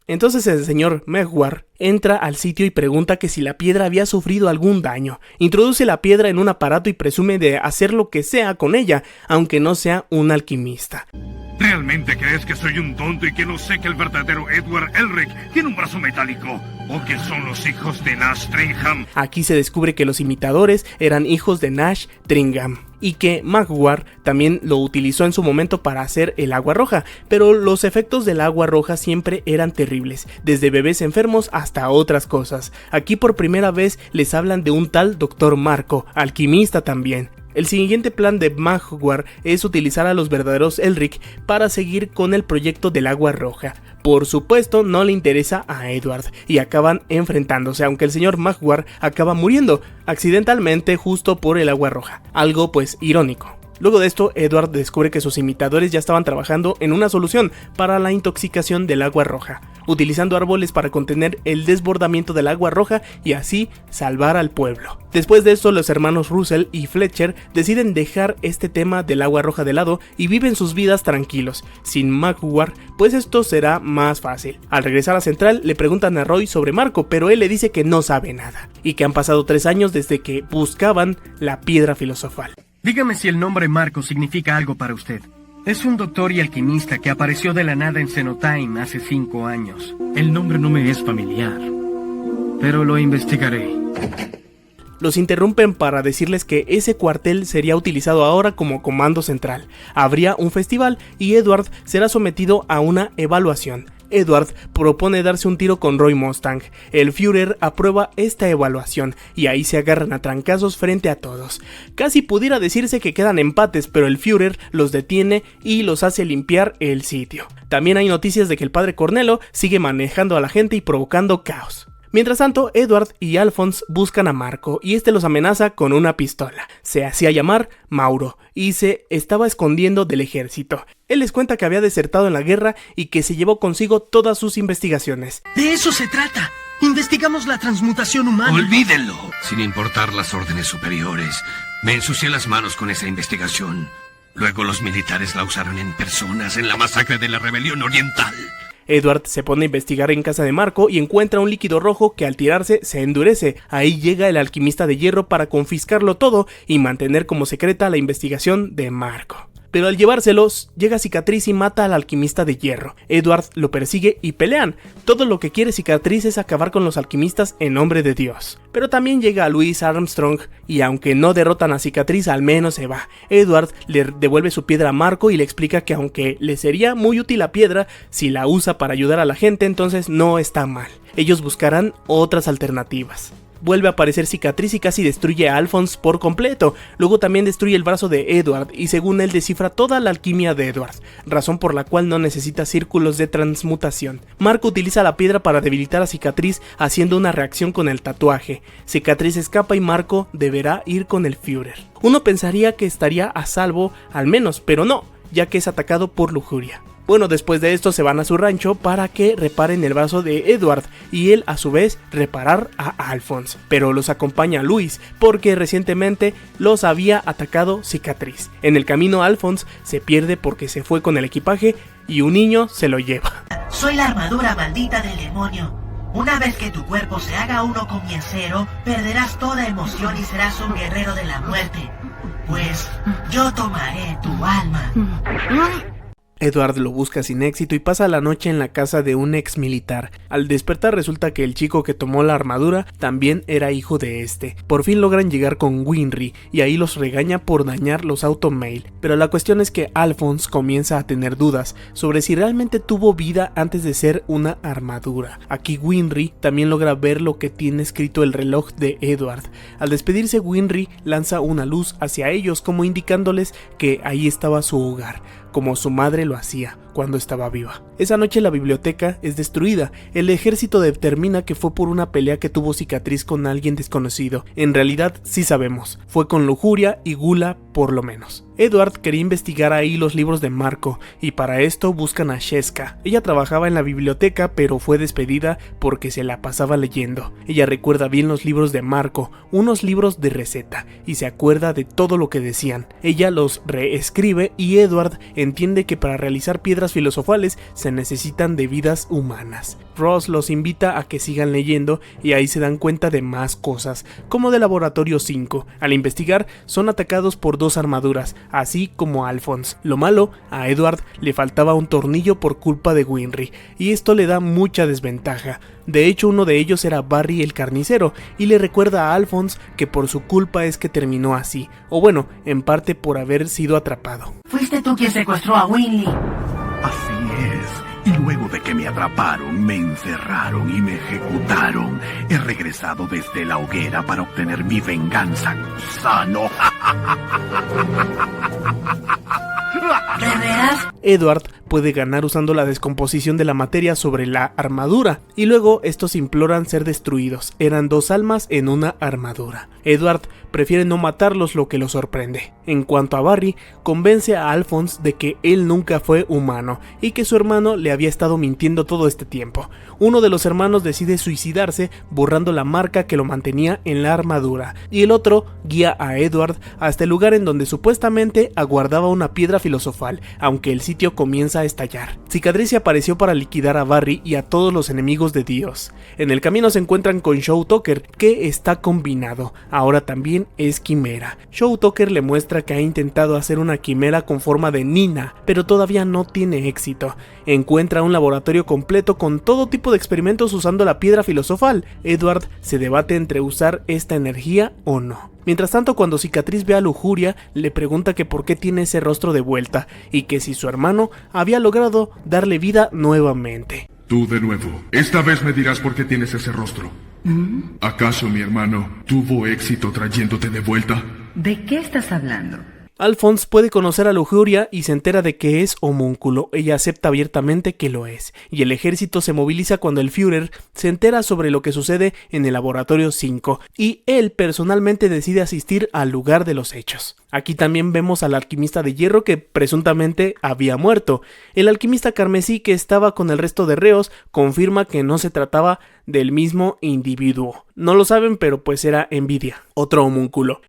Entonces el señor Megwar entra al sitio y pregunta que si la piedra había sufrido algún daño. Introduce la piedra en un aparato y presume de hacer lo que sea con ella, aunque no sea un alquimista. ¿Realmente crees que soy un tonto y que no sé que el verdadero Edward Elric tiene un brazo metálico? ¿O que son los hijos de Nash Tringham? Aquí se descubre que los imitadores eran hijos de Nash Tringham y que Magwar también lo utilizó en su momento para hacer el agua roja, pero los efectos del agua roja siempre eran terribles, desde bebés enfermos hasta otras cosas. Aquí por primera vez les hablan de un tal Dr. Marco, alquimista también. El siguiente plan de Magwar es utilizar a los verdaderos Elric para seguir con el proyecto del agua roja. Por supuesto no le interesa a Edward y acaban enfrentándose, aunque el señor Magwar acaba muriendo accidentalmente justo por el agua roja, algo pues irónico. Luego de esto, Edward descubre que sus imitadores ya estaban trabajando en una solución para la intoxicación del agua roja, utilizando árboles para contener el desbordamiento del agua roja y así salvar al pueblo. Después de esto, los hermanos Russell y Fletcher deciden dejar este tema del agua roja de lado y viven sus vidas tranquilos. Sin Magwar, pues esto será más fácil. Al regresar a Central, le preguntan a Roy sobre Marco, pero él le dice que no sabe nada y que han pasado 3 años desde que buscaban la piedra filosofal. Dígame si el nombre Marco significa algo para usted. Es un doctor y alquimista que apareció de la nada en Xenotime hace 5 años. El nombre no me es familiar, pero lo investigaré. Los interrumpen para decirles que ese cuartel sería utilizado ahora como comando central. Habría un festival y Edward será sometido a una evaluación. Edward propone darse un tiro con Roy Mustang. El Führer aprueba esta evaluación y ahí se agarran a trancazos frente a todos. Casi pudiera decirse que quedan empates, pero el Führer los detiene y los hace limpiar el sitio. También hay noticias de que el padre Cornelo sigue manejando a la gente y provocando caos. Mientras tanto, Edward y Alphonse buscan a Marco y este los amenaza con una pistola. Se hacía llamar Mauro y se estaba escondiendo del ejército. Él les cuenta que había desertado en la guerra y que se llevó consigo todas sus investigaciones. De eso se trata. Investigamos la transmutación humana. Olvídenlo. Sin importar las órdenes superiores, me ensucié las manos con esa investigación. Luego los militares la usaron en personas en la masacre de la rebelión oriental. Edward se pone a investigar en casa de Marco y encuentra un líquido rojo que al tirarse se endurece. Ahí llega el alquimista de hierro para confiscarlo todo y mantener como secreta la investigación de Marco. Pero al llevárselos, llega Cicatriz y mata al alquimista de hierro. Edward lo persigue y pelean. Todo lo que quiere Cicatriz es acabar con los alquimistas en nombre de Dios. Pero también llega Louis Armstrong y aunque no derrotan a Cicatriz, al menos se va. Edward le devuelve su piedra a Marco y le explica que aunque le sería muy útil la piedra, si la usa para ayudar a la gente, entonces no está mal. Ellos buscarán otras alternativas. Vuelve a aparecer Cicatriz y casi destruye a Alphonse por completo. Luego también destruye el brazo de Edward y según él descifra toda la alquimia de Edward, razón por la cual no necesita círculos de transmutación. Marco utiliza la piedra para debilitar a Cicatriz haciendo una reacción con el tatuaje. Cicatriz escapa y Marco deberá ir con el Führer. Uno pensaría que estaría a salvo al menos, pero no, ya que es atacado por lujuria. Bueno, después de esto se van a su rancho para que reparen el brazo de Edward y él a su vez reparar a Alphonse. Pero los acompaña Louis porque recientemente los había atacado Cicatriz. En el camino Alphonse se pierde porque se fue con el equipaje y un niño se lo lleva. Soy la armadura maldita del demonio. Una vez que tu cuerpo se haga uno con mi acero, perderás toda emoción y serás un guerrero de la muerte. Pues yo tomaré tu alma. Edward lo busca sin éxito y pasa la noche en la casa de un ex militar. Al despertar resulta que el chico que tomó la armadura también era hijo de este. Por fin logran llegar con Winry y ahí los regaña por dañar los automail. Pero la cuestión es que Alphonse comienza a tener dudas sobre si realmente tuvo vida antes de ser una armadura. Aquí Winry también logra ver lo que tiene escrito el reloj de Edward. Al despedirse Winry lanza una luz hacia ellos como indicándoles que ahí estaba su hogar, como su madre lo hacía cuando estaba viva. Esa noche la biblioteca es destruida. El ejército determina que fue por una pelea que tuvo Cicatriz con alguien desconocido. En realidad sí sabemos, fue con lujuria y gula por lo menos. Edward quería investigar ahí los libros de Marco y para esto buscan a Sheska. Ella trabajaba en la biblioteca pero fue despedida porque se la pasaba leyendo. Ella recuerda bien los libros de Marco, unos libros de receta, y se acuerda de todo lo que decían. Ella los reescribe y Edward entiende que para realizar piedras filosofales se necesitan de vidas humanas. Ross los invita a que sigan leyendo y ahí se dan cuenta de más cosas, como del Laboratorio 5. Al investigar, son atacados por dos armaduras, así como a Alphonse. Lo malo, a Edward le faltaba un tornillo por culpa de Winry, y esto le da mucha desventaja. De hecho, uno de ellos era Barry el carnicero, y le recuerda a Alphonse que por su culpa es que terminó así, o bueno, en parte por haber sido atrapado. Fuiste tú quien secuestró a Winry. Así es, y luego de que me atraparon, me encerraron y me ejecutaron, he regresado desde la hoguera para obtener mi venganza, gusano. ¿De veras? Edward puede ganar usando la descomposición de la materia sobre la armadura, y luego estos imploran ser destruidos. Eran dos almas en una armadura. Edward prefiere no matarlos, lo que lo sorprende. En cuanto a Barry, convence a Alphonse de que él nunca fue humano y que su hermano le había estado mintiendo todo este tiempo. Uno de los hermanos decide suicidarse borrando la marca que lo mantenía en la armadura, y el otro guía a Edward hasta el lugar en donde supuestamente aguardaba una piedra filosofal, aunque el sitio comienza a estallar. Cicatriz apareció para liquidar a Barry y a todos los enemigos de Dios. En el camino se encuentran con Shaw Tucker, que está combinado, ahora también es quimera. Shaw Tucker le muestra que ha intentado hacer una quimera con forma de Nina, pero todavía no tiene éxito. Encuentra un laboratorio completo con todo tipo de experimentos usando la piedra filosofal. Edward se debate entre usar esta energía o no. Mientras tanto, cuando Cicatriz ve a Lujuria, le pregunta que por qué tiene ese rostro de vuelta y que si su hermano había logrado darle vida nuevamente. Tú de nuevo. Esta vez me dirás por qué tienes ese rostro. ¿Acaso mi hermano tuvo éxito trayéndote de vuelta? ¿De qué estás hablando? Alphonse puede conocer a Lujuria y se entera de que es homúnculo. Ella acepta abiertamente que lo es, y el ejército se moviliza cuando el Führer se entera sobre lo que sucede en el Laboratorio 5, y él personalmente decide asistir al lugar de los hechos. Aquí también vemos al alquimista de hierro que presuntamente había muerto. El alquimista carmesí, que estaba con el resto de reos, confirma que no se trataba del mismo individuo. No lo saben, pero pues era Envidia, otro homúnculo.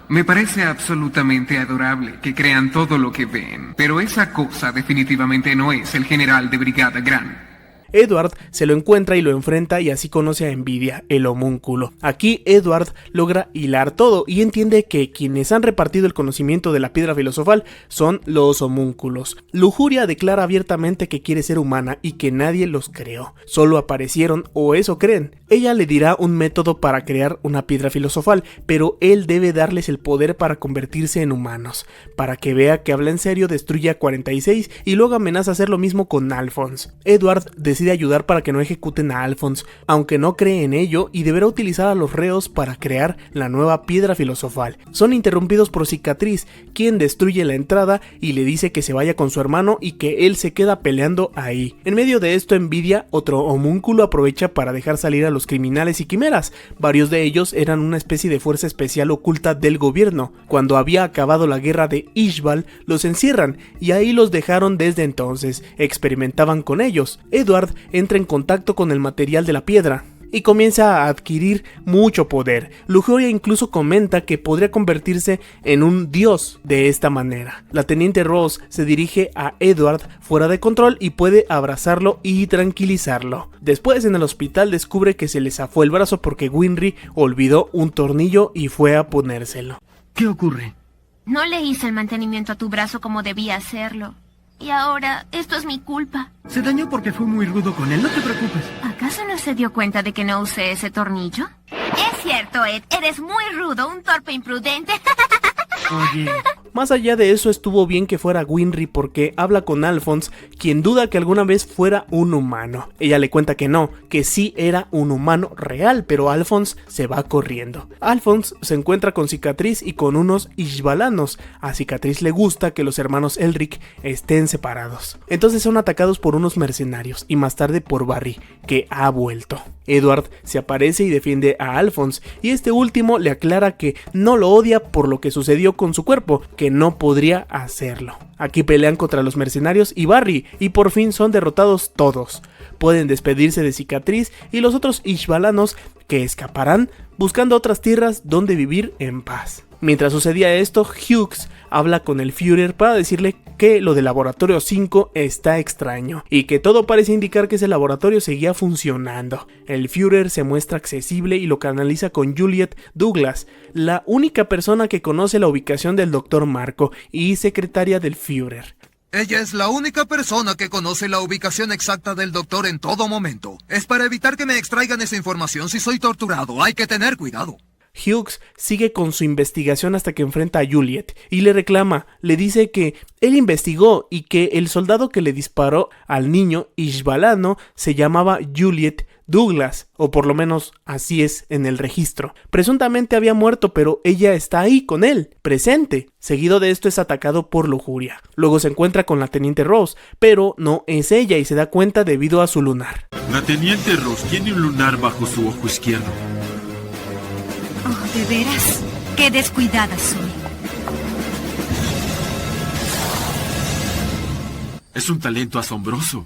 Me parece absolutamente adorable que crean todo lo que ven, pero esa cosa definitivamente no es el general de brigada Grant. Edward se lo encuentra y lo enfrenta y así conoce a Envidia, el homúnculo. Aquí Edward logra hilar todo y entiende que quienes han repartido el conocimiento de la piedra filosofal son los homúnculos. Lujuria declara abiertamente que quiere ser humana y que nadie los creó, solo aparecieron o eso creen. Ella le dirá un método para crear una piedra filosofal, pero él debe darles el poder para convertirse en humanos. Para que vea que habla en serio, destruye a 46 y luego amenaza a hacer lo mismo con Alphonse. Edward decide ayudar para que no ejecuten a Alphonse, aunque no cree en ello y deberá utilizar a los reos para crear la nueva piedra filosofal. Son interrumpidos por Cicatriz, quien destruye la entrada y le dice que se vaya con su hermano y que él se queda peleando ahí. En medio de esto, Envidia, otro homúnculo, aprovecha para dejar salir a los criminales y quimeras. Varios de ellos eran una especie de fuerza especial oculta del gobierno. Cuando había acabado la guerra de Ishbal, los encierran y ahí los dejaron desde entonces. Experimentaban con ellos. Edward entra en contacto con el material de la piedra y comienza a adquirir mucho poder. Lujuria incluso comenta que podría convertirse en un dios de esta manera. La teniente Rose se dirige a Edward fuera de control y puede abrazarlo y tranquilizarlo. Después, en el hospital, descubre que se le zafó el brazo porque Winry olvidó un tornillo y fue a ponérselo. ¿Qué ocurre? No le hice el mantenimiento a tu brazo como debía hacerlo. Y ahora, esto es mi culpa. Se dañó porque fue muy rudo con él, no te preocupes. ¿Acaso no se dio cuenta de que no usé ese tornillo? Es cierto, Ed, eres muy rudo, un torpe imprudente. Oye. Más allá de eso, estuvo bien que fuera Winry porque habla con Alphonse, quien duda que alguna vez fuera un humano. Ella le cuenta que no, que sí era un humano real, pero Alphonse se va corriendo. Alphonse se encuentra con Cicatriz y con unos ishbalanos. A Cicatriz le gusta que los hermanos Elric estén separados. Entonces son atacados por unos mercenarios y más tarde por Barry, que ha vuelto. Edward se aparece y defiende a Alphonse, y este último le aclara que no lo odia por lo que sucedió con su cuerpo, que no podría hacerlo. Aquí pelean contra los mercenarios y Barry, y por fin son derrotados todos. Pueden despedirse de Cicatriz y los otros ishbalanos, que escaparán buscando otras tierras donde vivir en paz. Mientras sucedía esto, Hughes habla con el Führer para decirle que lo del laboratorio 5 está extraño y que todo parece indicar que ese laboratorio seguía funcionando. El Führer se muestra accesible y lo canaliza con Juliet Douglas, la única persona que conoce la ubicación del Dr. Marco y secretaria del Führer. Ella es la única persona que conoce la ubicación exacta del doctor en todo momento. Es para evitar que me extraigan esa información si soy torturado. Hay que tener cuidado. Hughes sigue con su investigación hasta que enfrenta a Juliet y le reclama, le dice que él investigó y que el soldado que le disparó al niño ishbalano se llamaba Juliet Douglas, o por lo menos así es en el registro. Presuntamente había muerto, pero ella está ahí con él, presente. Seguido de esto es atacado por lujuria. Luego se encuentra con la teniente Rose, pero no es ella y se da cuenta debido a su lunar. La teniente Rose tiene un lunar bajo su ojo izquierdo. Oh, ¿de veras? ¡Qué descuidada soy! Es un talento asombroso.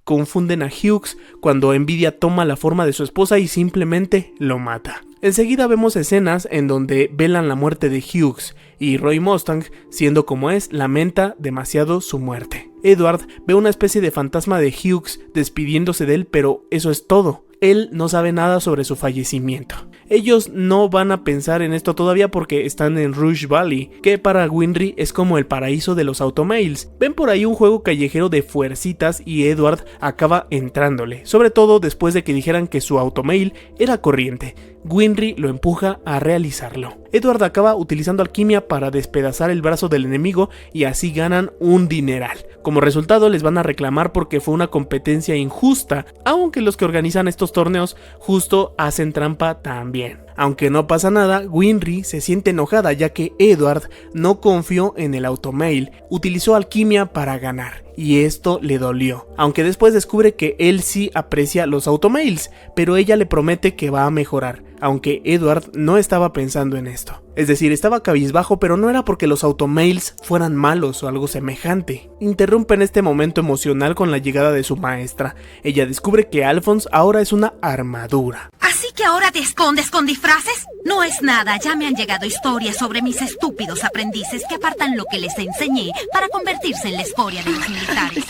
Confunden a Hughes cuando Envidia toma la forma de su esposa y simplemente lo mata. Enseguida vemos escenas en donde velan la muerte de Hughes y Roy Mustang, siendo como es, lamenta demasiado su muerte. Edward ve una especie de fantasma de Hughes despidiéndose de él, pero eso es todo. Él no sabe nada sobre su fallecimiento. Ellos no van a pensar en esto todavía porque están en Rush Valley, que para Winry es como el paraíso de los automails. Ven por ahí un juego callejero de fuercitas y Edward acaba entrándole, sobre todo después de que dijeran que su automail era corriente. Winry lo empuja a realizarlo. Edward acaba utilizando alquimia para despedazar el brazo del enemigo y así ganan un dineral. Como resultado les van a reclamar porque fue una competencia injusta, aunque los que organizan estos torneos justo hacen trampa también. Aunque no pasa nada, Winry se siente enojada ya que Edward no confió en el automail, utilizó alquimia para ganar. Y esto le dolió, aunque después descubre que él sí aprecia los automails, pero ella le promete que va a mejorar, aunque Edward no estaba pensando en esto. Es decir, estaba cabizbajo, pero no era porque los automails fueran malos o algo semejante. Interrumpen este momento emocional con la llegada de su maestra. Ella descubre que Alphonse ahora es una armadura. ¿Así que ahora te escondes con disfraces? No es nada, ya me han llegado historias sobre mis estúpidos aprendices que apartan lo que les enseñé para convertirse en la escoria de los militares.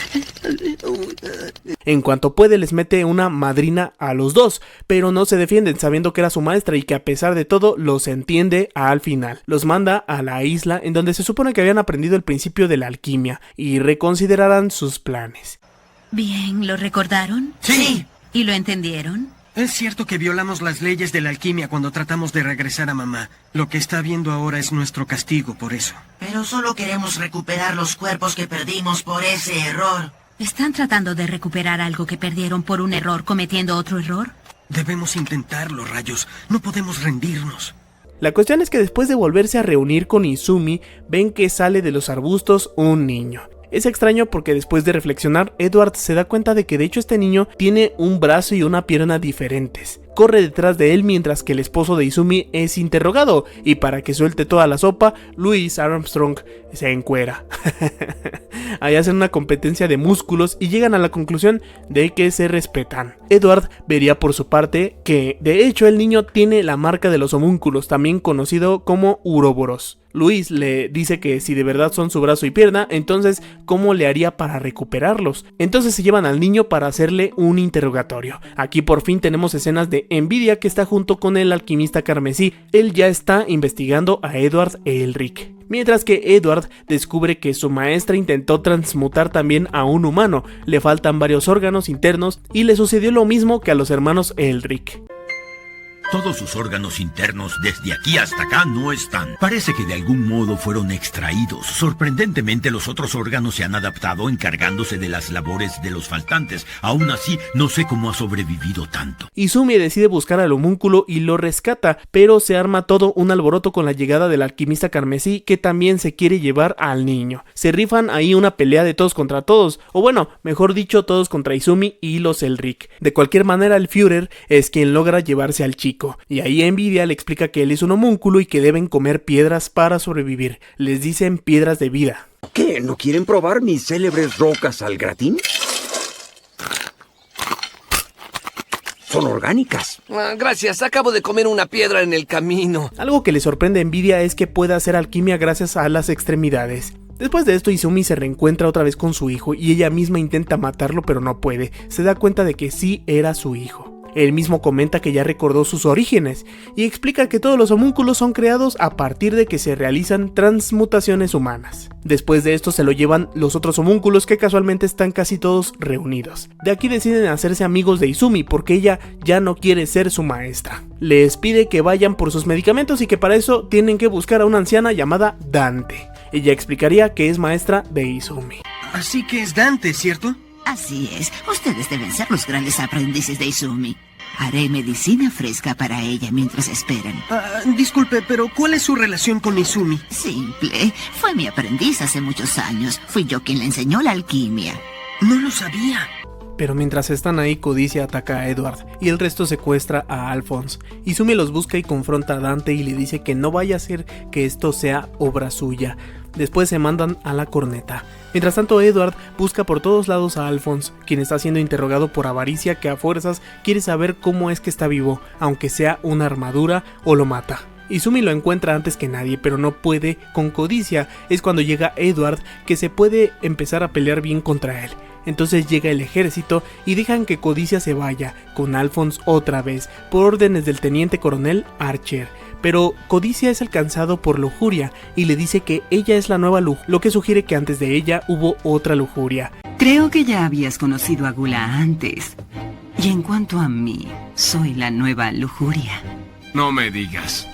En cuanto puede les mete una madrina a los dos, pero no se defienden sabiendo que era su maestra y que a pesar de todo los entiende al final. Los manda a la isla en donde se supone que habían aprendido el principio de la alquimia y reconsiderarán sus planes. Bien, ¿lo recordaron? Sí. ¿Y lo entendieron? Es cierto que violamos las leyes de la alquimia cuando tratamos de regresar a mamá. Lo que está viendo ahora es nuestro castigo por eso. Pero solo queremos recuperar los cuerpos que perdimos por ese error. ¿Están tratando de recuperar algo que perdieron por un error cometiendo otro error? Debemos intentarlo, rayos. No podemos rendirnos. La cuestión es que después de volverse a reunir con Izumi, ven que sale de los arbustos un niño. Es extraño porque después de reflexionar, Edward se da cuenta de que de hecho este niño tiene un brazo y una pierna diferentes. Corre detrás de él mientras que el esposo de Izumi es interrogado y para que suelte toda la sopa, Louis Armstrong se encuera. Ahí hacen una competencia de músculos y llegan a la conclusión de que se respetan. Edward vería por su parte que de hecho el niño tiene la marca de los homúnculos, también conocido como Uroboros. Luis le dice que si de verdad son su brazo y pierna, entonces ¿cómo le haría para recuperarlos? Entonces se llevan al niño para hacerle un interrogatorio. Aquí por fin tenemos escenas de Envidia que está junto con el alquimista carmesí. Él ya está investigando a Edward Elric. Mientras que Edward descubre que su maestra intentó transmutar también a un humano, le faltan varios órganos internos y le sucedió lo mismo que a los hermanos Elric. Todos sus órganos internos desde aquí hasta acá no están. Parece que de algún modo fueron extraídos. Sorprendentemente los otros órganos se han adaptado encargándose de las labores de los faltantes. Aún así, no sé cómo ha sobrevivido tanto. Izumi decide buscar al homúnculo y lo rescata, pero se arma todo un alboroto con la llegada del alquimista carmesí que también se quiere llevar al niño. Se rifan ahí una pelea de todos contra todos, o bueno, mejor dicho, todos contra Izumi y los Elric. De cualquier manera, el Führer es quien logra llevarse al chico. Y ahí Envidia le explica que él es un homúnculo y que deben comer piedras para sobrevivir. Les dicen piedras de vida. ¿Qué? ¿No quieren probar mis célebres rocas al gratín? Son orgánicas. Gracias, acabo de comer una piedra en el camino. Algo que le sorprende a Envidia es que pueda hacer alquimia gracias a las extremidades. Después de esto, Izumi se reencuentra otra vez con su hijo y ella misma intenta matarlo pero no puede. Se da cuenta de que sí era su hijo. Él mismo comenta que ya recordó sus orígenes y explica que todos los homúnculos son creados a partir de que se realizan transmutaciones humanas. Después de esto se lo llevan los otros homúnculos que casualmente están casi todos reunidos. De aquí deciden hacerse amigos de Izumi porque ella ya no quiere ser su maestra. Les pide que vayan por sus medicamentos y que para eso tienen que buscar a una anciana llamada Dante. Ella explicaría que es maestra de Izumi. Así que es Dante, ¿cierto? Así es, ustedes deben ser los grandes aprendices de Izumi. Haré medicina fresca para ella mientras esperan. Disculpe, pero ¿cuál es su relación con Izumi? Simple, fue mi aprendiz hace muchos años. Fui yo quien le enseñó la alquimia. No lo sabía. Pero mientras están ahí, Codicia ataca a Edward y el resto secuestra a Alphonse. Izumi los busca y confronta a Dante y le dice que no vaya a ser que esto sea obra suya. Después se mandan a la corneta. Mientras tanto, Edward busca por todos lados a Alphonse, quien está siendo interrogado por avaricia que a fuerzas quiere saber cómo es que está vivo, aunque sea una armadura o lo mata. Izumi lo encuentra antes que nadie, pero no puede con Codicia. Es cuando llega Edward que se puede empezar a pelear bien contra él. Entonces llega el ejército y dejan que Codicia se vaya con Alphonse otra vez, por órdenes del teniente coronel Archer. Pero Codicia es alcanzado por Lujuria y le dice que ella es la nueva Lujuria, lo que sugiere que antes de ella hubo otra Lujuria. Creo que ya habías conocido a Gula antes. Y en cuanto a mí, soy la nueva Lujuria. No me digas.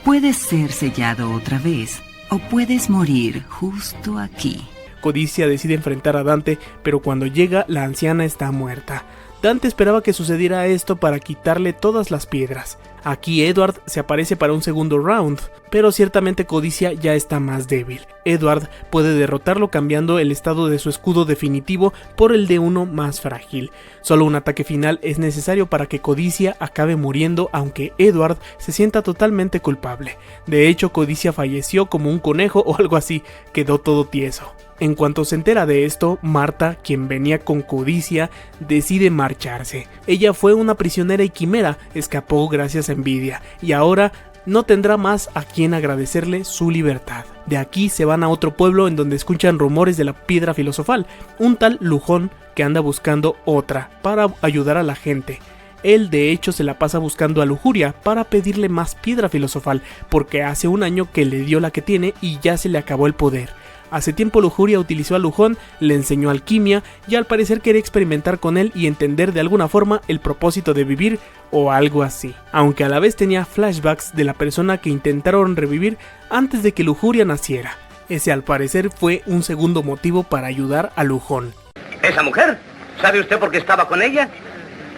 Puedes ser sellado otra vez o puedes morir justo aquí. Codicia decide enfrentar a Dante, pero cuando llega, la anciana está muerta. Dante esperaba que sucediera esto para quitarle todas las piedras. Aquí Edward se aparece para un segundo round, pero ciertamente Codicia ya está más débil. Edward puede derrotarlo cambiando el estado de su escudo definitivo por el de uno más frágil. Solo un ataque final es necesario para que Codicia acabe muriendo, aunque Edward se sienta totalmente culpable. De hecho, Codicia falleció como un conejo o algo así, quedó todo tieso. En cuanto se entera de esto, Marta, quien venía con codicia, decide marcharse. Ella fue una prisionera y quimera, escapó gracias a Envidia, y ahora no tendrá más a quien agradecerle su libertad. De aquí se van a otro pueblo en donde escuchan rumores de la piedra filosofal, un tal Lujón que anda buscando otra para ayudar a la gente. Él de hecho se la pasa buscando a Lujuria para pedirle más piedra filosofal, porque hace un año que le dio la que tiene y ya se le acabó el poder. Hace tiempo Lujuria utilizó a Lujón, le enseñó alquimia y al parecer quería experimentar con él y entender de alguna forma el propósito de vivir o algo así, aunque a la vez tenía flashbacks de la persona que intentaron revivir antes de que Lujuria naciera. Ese al parecer fue un segundo motivo para ayudar a Lujón. ¿Esa mujer? ¿Sabe usted por qué estaba con ella?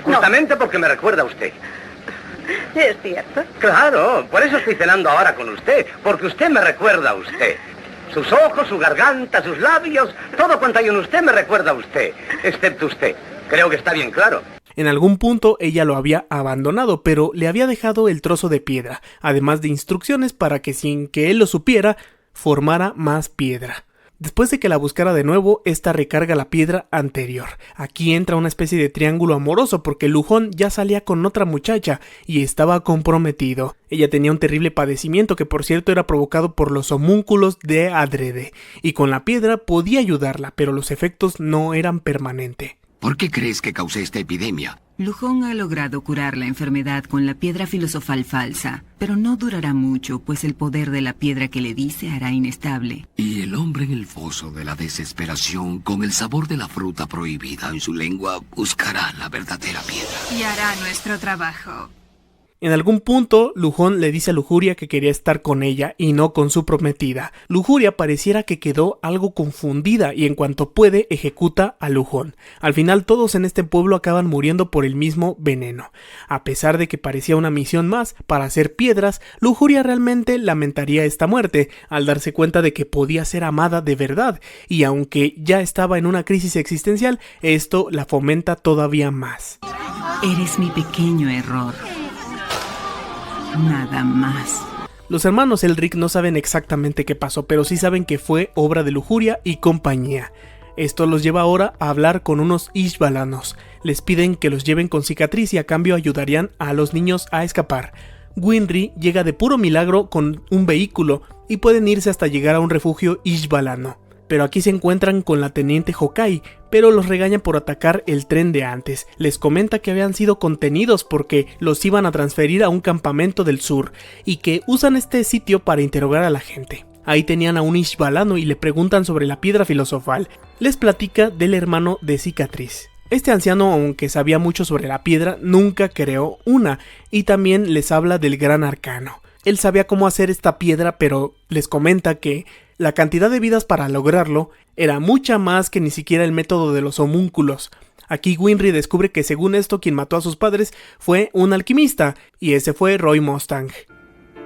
Justamente porque me recuerda a usted. ¿Es cierto? Claro, por eso estoy cenando ahora con usted, porque usted me recuerda a usted. Sus ojos, su garganta, sus labios, todo cuanto hay en usted me recuerda a usted, excepto usted. Creo que está bien claro. En algún punto ella lo había abandonado, pero le había dejado el trozo de piedra, además de instrucciones para que sin que él lo supiera, formara más piedra. Después de que la buscara de nuevo, esta recarga la piedra anterior. Aquí entra una especie de triángulo amoroso porque Lujón ya salía con otra muchacha y estaba comprometido. Ella tenía un terrible padecimiento que por cierto era provocado por los homúnculos de Adrede, y con la piedra podía ayudarla, pero los efectos no eran permanentes. ¿Por qué crees que causé esta epidemia? Lujón ha logrado curar la enfermedad con la piedra filosofal falsa, pero no durará mucho, pues el poder de la piedra que le di se hará inestable. Y el hombre en el foso de la desesperación, con el sabor de la fruta prohibida en su lengua, buscará la verdadera piedra. Y hará nuestro trabajo. En algún punto, Lujón le dice a Lujuria que quería estar con ella y no con su prometida. Lujuria pareciera que quedó algo confundida y en cuanto puede ejecuta a Lujón. Al final todos en este pueblo acaban muriendo por el mismo veneno. A pesar de que parecía una misión más para hacer piedras, Lujuria realmente lamentaría esta muerte al darse cuenta de que podía ser amada de verdad, y aunque ya estaba en una crisis existencial, esto la fomenta todavía más. Eres mi pequeño error. Nada más. Los hermanos Elric no saben exactamente qué pasó, pero sí saben que fue obra de Lujuria y compañía. Esto los lleva ahora a hablar con unos Ishbalanos. Les piden que los lleven con cicatriz y a cambio ayudarían a los niños a escapar. Winry llega de puro milagro con un vehículo y pueden irse hasta llegar a un refugio Ishbalano. Pero aquí se encuentran con la teniente Hawkeye, pero los regañan por atacar el tren de antes. Les comenta que habían sido contenidos porque los iban a transferir a un campamento del sur y que usan este sitio para interrogar a la gente. Ahí tenían a un Ishbalano y le preguntan sobre la piedra filosofal. Les platica del hermano de Cicatriz. Este anciano, aunque sabía mucho sobre la piedra, nunca creó una, y también les habla del gran arcano. Él sabía cómo hacer esta piedra, pero les comenta que la cantidad de vidas para lograrlo era mucha más que ni siquiera el método de los homúnculos. Aquí Winry descubre que según esto quien mató a sus padres fue un alquimista, y ese fue Roy Mustang.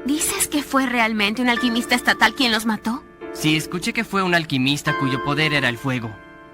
¿Dices que fue realmente un alquimista estatal quien los mató? Sí, escuché que fue un alquimista cuyo poder era el fuego,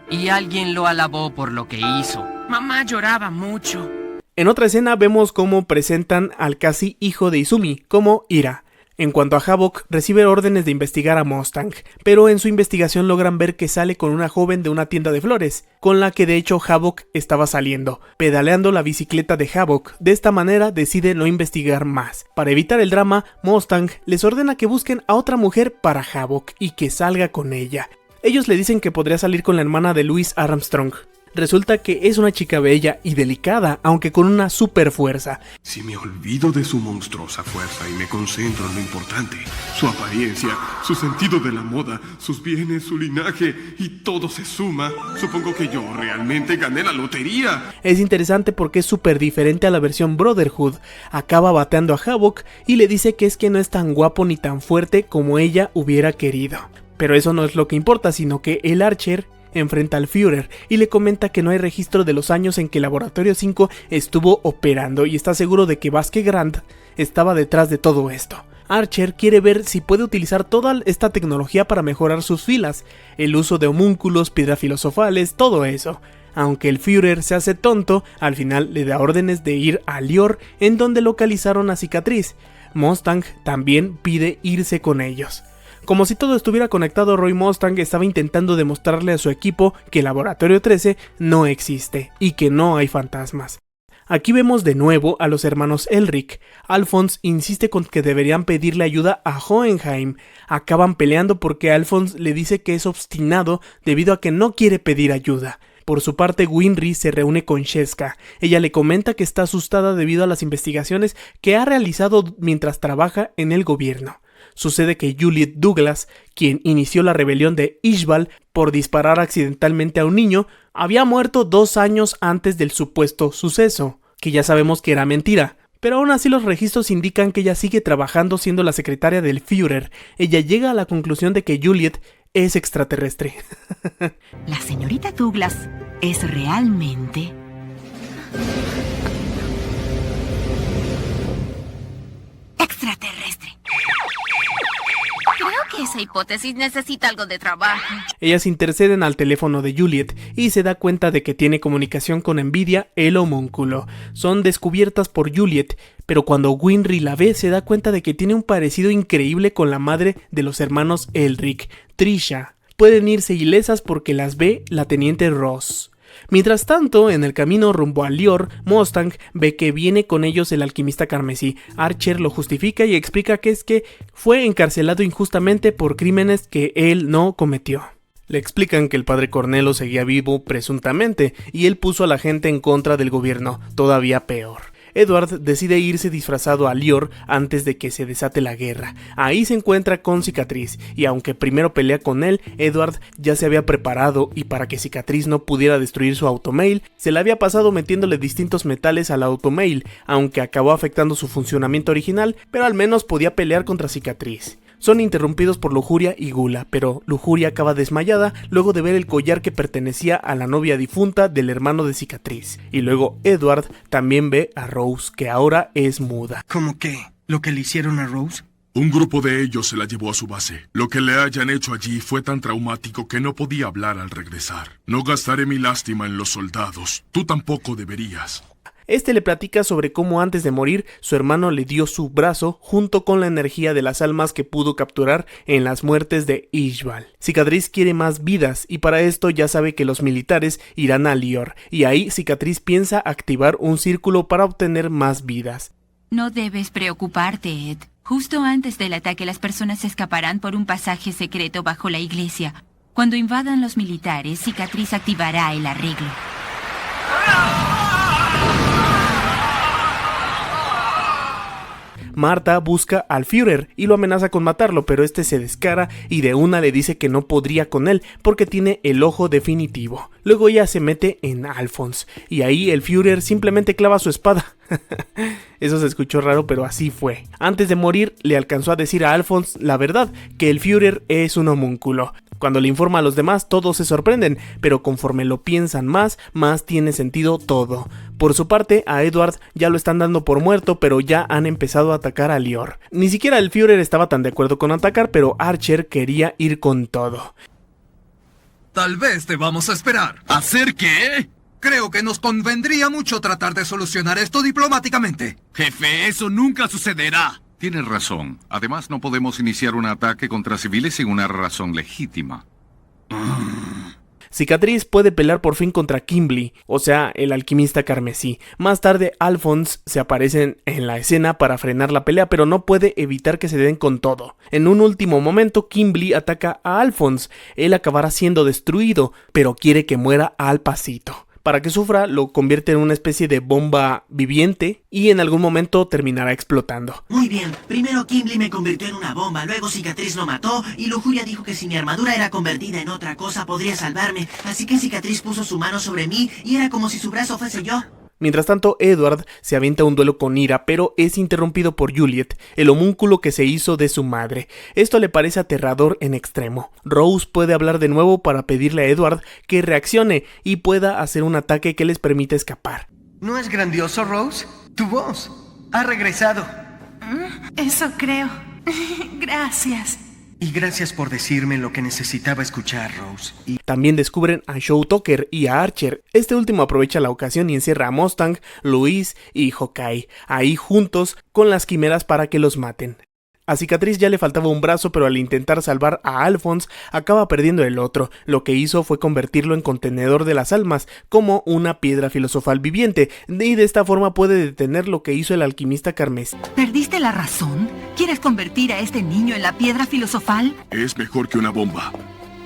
y alguien lo alabó por lo que hizo. Mamá lloraba mucho. En otra escena vemos cómo presentan al casi hijo de Izumi como Ira. En cuanto a Havok, recibe órdenes de investigar a Mustang, pero en su investigación logran ver que sale con una joven de una tienda de flores, con la que de hecho Havok estaba saliendo, pedaleando la bicicleta de Havok. De esta manera decide no investigar más. Para evitar el drama, Mustang les ordena que busquen a otra mujer para Havok y que salga con ella. Ellos le dicen que podría salir con la hermana de Louis Armstrong. Resulta que es una chica bella y delicada, aunque con una super fuerza. Si me olvido de su monstruosa fuerza y me concentro en lo importante, su apariencia, su sentido de la moda, sus bienes, su linaje, y todo se suma, supongo que yo realmente gané la lotería. Es interesante porque es súper diferente a la versión Brotherhood. Acaba bateando a Havok y le dice que es que no es tan guapo ni tan fuerte como ella hubiera querido. Pero eso no es lo que importa, sino que el Archer enfrenta al Führer y le comenta que no hay registro de los años en que Laboratorio 5 estuvo operando y está seguro de que Vasque Grant estaba detrás de todo esto. Archer quiere ver si puede utilizar toda esta tecnología para mejorar sus filas, el uso de homúnculos, piedras filosofales, todo eso. Aunque el Führer se hace tonto, al final le da órdenes de ir a Lior, en donde localizaron a Cicatriz. Mustang también pide irse con ellos. Como si todo estuviera conectado, Roy Mustang estaba intentando demostrarle a su equipo que el Laboratorio 13 no existe y que no hay fantasmas. Aquí vemos de nuevo a los hermanos Elric. Alphonse insiste con que deberían pedirle ayuda a Hohenheim. Acaban peleando porque Alphonse le dice que es obstinado debido a que no quiere pedir ayuda. Por su parte, Winry se reúne con Sheska. Ella le comenta que está asustada debido a las investigaciones que ha realizado mientras trabaja en el gobierno. Sucede que Juliet Douglas, quien inició la rebelión de Ishbal por disparar accidentalmente a un niño, había muerto 2 años antes del supuesto suceso, que ya sabemos que era mentira. Pero aún así los registros indican que ella sigue trabajando siendo la secretaria del Führer. Ella llega a la conclusión de que Juliet es extraterrestre. La señorita Douglas es realmente... extraterrestre. Creo que esa hipótesis necesita algo de trabajo. Ellas interceden al teléfono de Juliet y se da cuenta de que tiene comunicación con Envidia, el homúnculo. Son descubiertas por Juliet, pero cuando Winry la ve se da cuenta de que tiene un parecido increíble con la madre de los hermanos Elric, Trisha. Pueden irse ilesas porque las ve la teniente Ross. Mientras tanto, en el camino rumbo a Lior, Mustang ve que viene con ellos el alquimista carmesí. Archer lo justifica y explica que es que fue encarcelado injustamente por crímenes que él no cometió. Le explican que el padre Cornelo seguía vivo presuntamente y él puso a la gente en contra del gobierno, todavía peor. Edward decide irse disfrazado a Lior antes de que se desate la guerra. Ahí se encuentra con Cicatriz y aunque primero pelea con él, Edward ya se había preparado y para que Cicatriz no pudiera destruir su automail, se la había pasado metiéndole distintos metales al automail, aunque acabó afectando su funcionamiento original, pero al menos podía pelear contra Cicatriz. Son interrumpidos por Lujuria y Gula, pero Lujuria acaba desmayada luego de ver el collar que pertenecía a la novia difunta del hermano de Cicatriz. Y luego Edward también ve a Rose, que ahora es muda. ¿Cómo qué? ¿Lo que le hicieron a Rose? Un grupo de ellos se la llevó a su base. Lo que le hayan hecho allí fue tan traumático que no podía hablar al regresar. No gastaré mi lástima en los soldados. Tú tampoco deberías. Este le platica sobre cómo antes de morir su hermano le dio su brazo junto con la energía de las almas que pudo capturar en las muertes de Ishbal. Cicatriz quiere más vidas y para esto ya sabe que los militares irán a Lior y ahí Cicatriz piensa activar un círculo para obtener más vidas. No debes preocuparte, Ed. Justo antes del ataque las personas escaparán por un pasaje secreto bajo la iglesia. Cuando invadan los militares, Cicatriz activará el arreglo. Marta busca al Führer y lo amenaza con matarlo, pero este se descara y de una le dice que no podría con él porque tiene el ojo definitivo. Luego ella se mete en Alphonse y ahí el Führer simplemente clava su espada. Eso se escuchó raro, pero así fue. Antes de morir le alcanzó a decir a Alphonse la verdad, que el Führer es un homúnculo. Cuando le informa a los demás todos se sorprenden, pero conforme lo piensan más tiene sentido todo. Por su parte, a Edward ya lo están dando por muerto, pero ya han empezado a atacar a Lior. Ni siquiera el Führer estaba tan de acuerdo con atacar, pero Archer quería ir con todo. Tal vez te vamos a esperar. ¿Hacer qué? Creo que nos convendría mucho tratar de solucionar esto diplomáticamente. Jefe, eso nunca sucederá. Tienes razón. Además, no podemos iniciar un ataque contra civiles sin una razón legítima. Cicatriz puede pelear por fin contra Kimblee, o sea, el alquimista carmesí. Más tarde, Alphonse se aparece en la escena para frenar la pelea, pero no puede evitar que se den con todo. En un último momento, Kimblee ataca a Alphonse. Él acabará siendo destruido, pero quiere que muera al pasito. Para que sufra, lo convierte en una especie de bomba viviente y en algún momento terminará explotando. Muy bien, primero Kimblee me convirtió en una bomba, luego Cicatriz lo mató y Lujuria dijo que si mi armadura era convertida en otra cosa podría salvarme, así que Cicatriz puso su mano sobre mí y era como si su brazo fuese yo. Mientras tanto, Edward se avienta un duelo con ira, pero es interrumpido por Juliet, el homúnculo que se hizo de su madre. Esto le parece aterrador en extremo. Rose puede hablar de nuevo para pedirle a Edward que reaccione y pueda hacer un ataque que les permita escapar. ¿No es grandioso, Rose? Tu voz ha regresado. Eso creo. Gracias. Y gracias por decirme lo que necesitaba escuchar, Rose. Y también descubren a Shaw Tucker y a Archer. Este último aprovecha la ocasión y encierra a Mustang, Louise y Hawkeye, ahí juntos con las quimeras para que los maten. A Cicatriz ya le faltaba un brazo, pero al intentar salvar a Alphonse, acaba perdiendo el otro. Lo que hizo fue convertirlo en contenedor de las almas, como una piedra filosofal viviente, y de esta forma puede detener lo que hizo el alquimista carmesí. ¿Perdiste la razón? ¿Quieres convertir a este niño en la piedra filosofal? Es mejor que una bomba.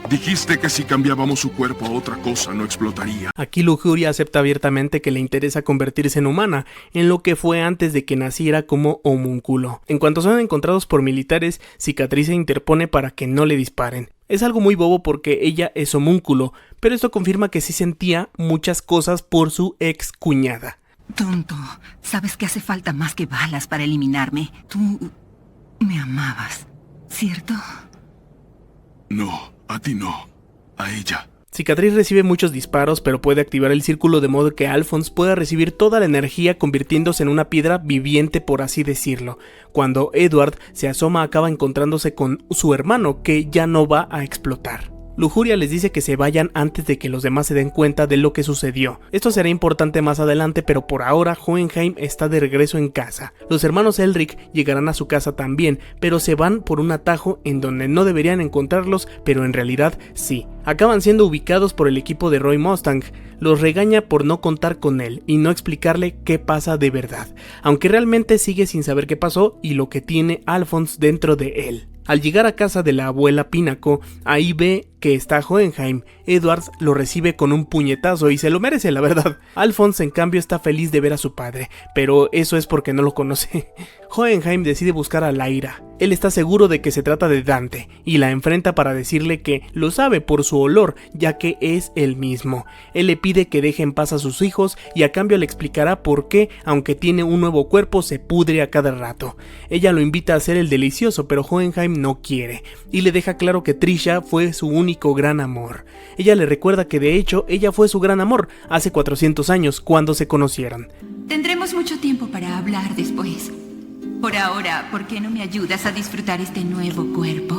Dijiste que si cambiábamos su cuerpo a otra cosa no explotaría. Aquí Lujuria acepta abiertamente que le interesa convertirse en humana, en lo que fue antes de que naciera como homúnculo. En cuanto son encontrados por militares, Cicatriz se interpone para que no le disparen. Es algo muy bobo porque ella es homúnculo, pero esto confirma que sí sentía muchas cosas por su ex cuñada. Tonto, sabes que hace falta más que balas para eliminarme. Tú me amabas, ¿cierto? No, a ti no. A ella. Cicatriz recibe muchos disparos, pero puede activar el círculo de modo que Alphonse pueda recibir toda la energía convirtiéndose en una piedra viviente, por así decirlo. Cuando Edward se asoma, acaba encontrándose con su hermano, que ya no va a explotar. Lujuria les dice que se vayan antes de que los demás se den cuenta de lo que sucedió. Esto será importante más adelante, pero por ahora Hohenheim está de regreso en casa. Los hermanos Elric llegarán a su casa también, pero se van por un atajo en donde no deberían encontrarlos, pero en realidad sí. Acaban siendo ubicados por el equipo de Roy Mustang. Los regaña por no contar con él y no explicarle qué pasa de verdad, aunque realmente sigue sin saber qué pasó y lo que tiene Alphonse dentro de él. Al llegar a casa de la abuela Pinaco, ahí ve que está Hohenheim. Edward lo recibe con un puñetazo y se lo merece, la verdad. Alphonse, en cambio, está feliz de ver a su padre, pero eso es porque no lo conoce. Hohenheim decide buscar a Lyra. Él está seguro de que se trata de Dante y la enfrenta para decirle que lo sabe por su olor, ya que es el mismo. Él le pide que deje en paz a sus hijos y a cambio le explicará por qué, aunque tiene un nuevo cuerpo, se pudre a cada rato. Ella lo invita a hacer el delicioso, pero Hohenheim no quiere y le deja claro que Trisha fue su único gran amor. Ella le recuerda que de hecho ella fue su gran amor hace 400 años cuando se conocieron. Tendremos mucho tiempo para hablar después. Por ahora, ¿por qué no me ayudas a disfrutar este nuevo cuerpo?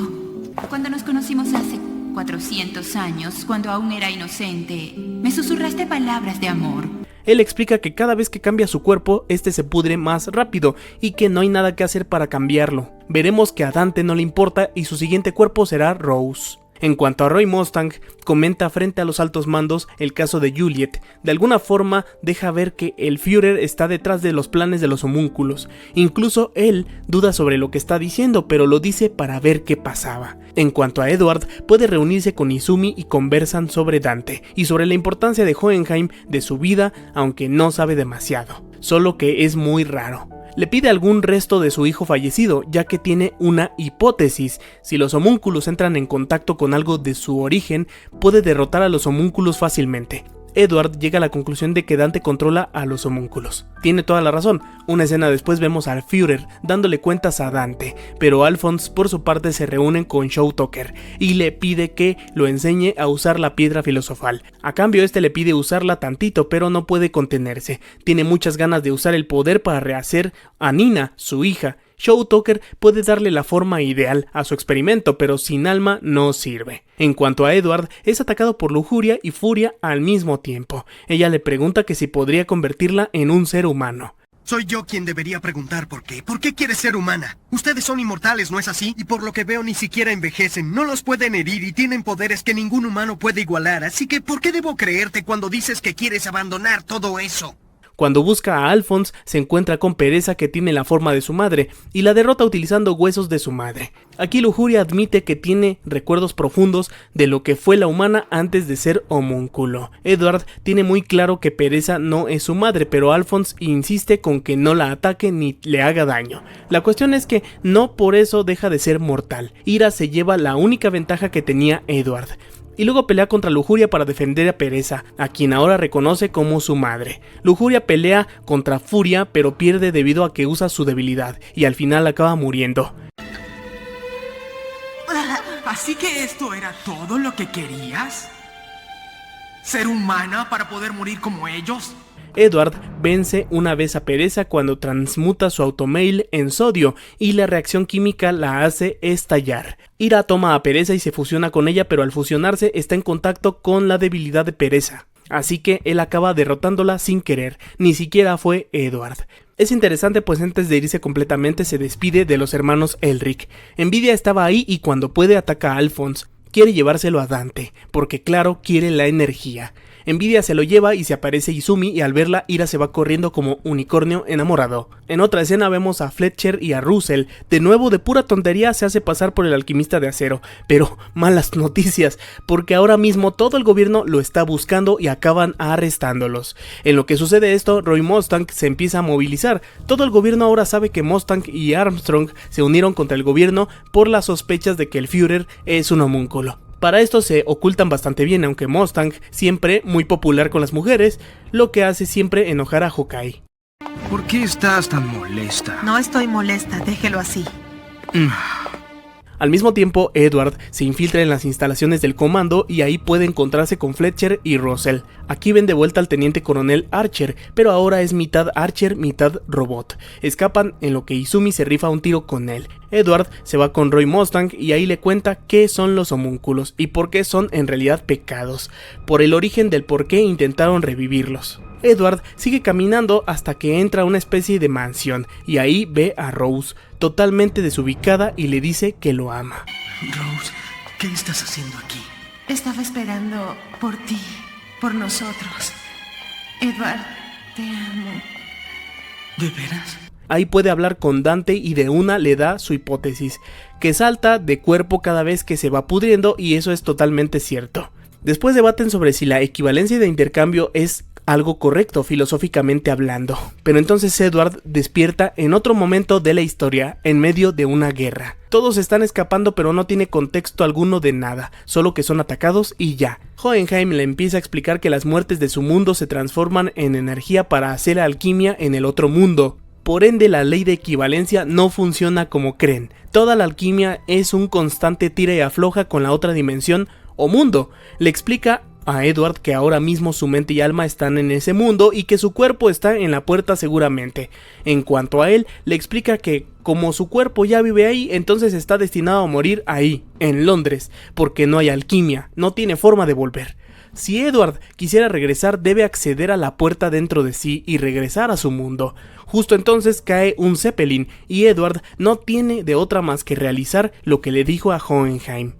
Cuando nos conocimos hace 400 años, cuando aún era inocente, me susurraste palabras de amor. Él explica que cada vez que cambia su cuerpo, este se pudre más rápido y que no hay nada que hacer para cambiarlo. Veremos que a Dante no le importa y su siguiente cuerpo será Rose. En cuanto a Roy Mustang, comenta frente a los altos mandos el caso de Juliet. De alguna forma deja ver que el Führer está detrás de los planes de los homúnculos. Incluso él duda sobre lo que está diciendo, pero lo dice para ver qué pasaba. En cuanto a Edward, puede reunirse con Izumi y conversan sobre Dante y sobre la importancia de Hohenheim, de su vida, aunque no sabe demasiado. Solo que es muy raro. Le pide algún resto de su hijo fallecido, ya que tiene una hipótesis. Si los homúnculos entran en contacto con algo de su origen, puede derrotar a los homúnculos fácilmente. Edward llega a la conclusión de que Dante controla a los homúnculos. Tiene toda la razón. Una escena después vemos al Führer dándole cuentas a Dante, pero Alphonse por su parte se reúne con Shaw Tucker y le pide que lo enseñe a usar la piedra filosofal. A cambio este le pide usarla tantito, pero no puede contenerse. Tiene muchas ganas de usar el poder para rehacer a Nina, su hija. Shaw Tucker puede darle la forma ideal a su experimento, pero sin alma no sirve. En cuanto a Edward, es atacado por lujuria y furia al mismo tiempo. Ella le pregunta que si podría convertirla en un ser humano. Soy yo quien debería preguntar por qué. ¿Por qué quieres ser humana? Ustedes son inmortales, ¿no es así? Y por lo que veo ni siquiera envejecen, no los pueden herir y tienen poderes que ningún humano puede igualar. Así que, ¿por qué debo creerte cuando dices que quieres abandonar todo eso? Cuando busca a Alphonse, se encuentra con Pereza, que tiene la forma de su madre, y la derrota utilizando huesos de su madre. Aquí Lujuria admite que tiene recuerdos profundos de lo que fue la humana antes de ser homúnculo. Edward tiene muy claro que Pereza no es su madre, pero Alphonse insiste con que no la ataque ni le haga daño. La cuestión es que no por eso deja de ser mortal. Ira se lleva la única ventaja que tenía Edward. Y luego pelea contra Lujuria para defender a Pereza, a quien ahora reconoce como su madre. Lujuria pelea contra Furia, pero pierde debido a que usa su debilidad, y al final acaba muriendo. ¿Así que esto era todo lo que querías? ¿Ser humana para poder morir como ellos? Edward vence una vez a Pereza cuando transmuta su automail en sodio y la reacción química la hace estallar. Ira toma a Pereza y se fusiona con ella, pero al fusionarse está en contacto con la debilidad de Pereza. Así que él acaba derrotándola sin querer, ni siquiera fue Edward. Es interesante pues antes de irse completamente se despide de los hermanos Elric. Envidia estaba ahí y cuando puede ataca a Alphonse. Quiere llevárselo a Dante, porque claro, quiere la energía. Envidia se lo lleva y se aparece Izumi y al verla Ira se va corriendo como unicornio enamorado. En otra escena vemos a Fletcher y a Russell, de nuevo de pura tontería se hace pasar por el alquimista de acero, pero malas noticias, porque ahora mismo todo el gobierno lo está buscando y acaban arrestándolos. En lo que sucede esto, Roy Mustang se empieza a movilizar, todo el gobierno ahora sabe que Mustang y Armstrong se unieron contra el gobierno por las sospechas de que el Führer es un homúnculo. Para esto se ocultan bastante bien, aunque Mustang, siempre muy popular con las mujeres, lo que hace siempre enojar a Hawkeye. ¿Por qué estás tan molesta? No estoy molesta, déjelo así. Al mismo tiempo, Edward se infiltra en las instalaciones del comando y ahí puede encontrarse con Fletcher y Russell. Aquí ven de vuelta al teniente coronel Archer, pero ahora es mitad Archer, mitad robot. Escapan en lo que Izumi se rifa un tiro con él. Edward se va con Roy Mustang y ahí le cuenta qué son los homúnculos y por qué son en realidad pecados, por el origen del por qué intentaron revivirlos. Edward sigue caminando hasta que entra a una especie de mansión y ahí ve a Rose, totalmente desubicada y le dice que lo ama. Rose, ¿qué estás haciendo aquí? Estaba esperando por ti, por nosotros. Edward, te amo. ¿De veras? Ahí puede hablar con Dante y de una le da su hipótesis, que salta de cuerpo cada vez que se va pudriendo y eso es totalmente cierto. Después debaten sobre si la equivalencia de intercambio es algo correcto filosóficamente hablando, pero entonces Edward despierta en otro momento de la historia, en medio de una guerra. Todos están escapando pero no tiene contexto alguno de nada, solo que son atacados y ya. Hohenheim le empieza a explicar que las muertes de su mundo se transforman en energía para hacer alquimia en el otro mundo. Por ende, la ley de equivalencia no funciona como creen. Toda la alquimia es un constante tira y afloja con la otra dimensión o mundo. Le explica a Edward que ahora mismo su mente y alma están en ese mundo y que su cuerpo está en la puerta seguramente. En cuanto a él, le explica que como su cuerpo ya vive ahí, entonces está destinado a morir ahí, en Londres, porque no hay alquimia, no tiene forma de volver. Si Edward quisiera regresar, debe acceder a la puerta dentro de sí y regresar a su mundo. Justo entonces cae un Zeppelin y Edward no tiene de otra más que realizar lo que le dijo a Hohenheim.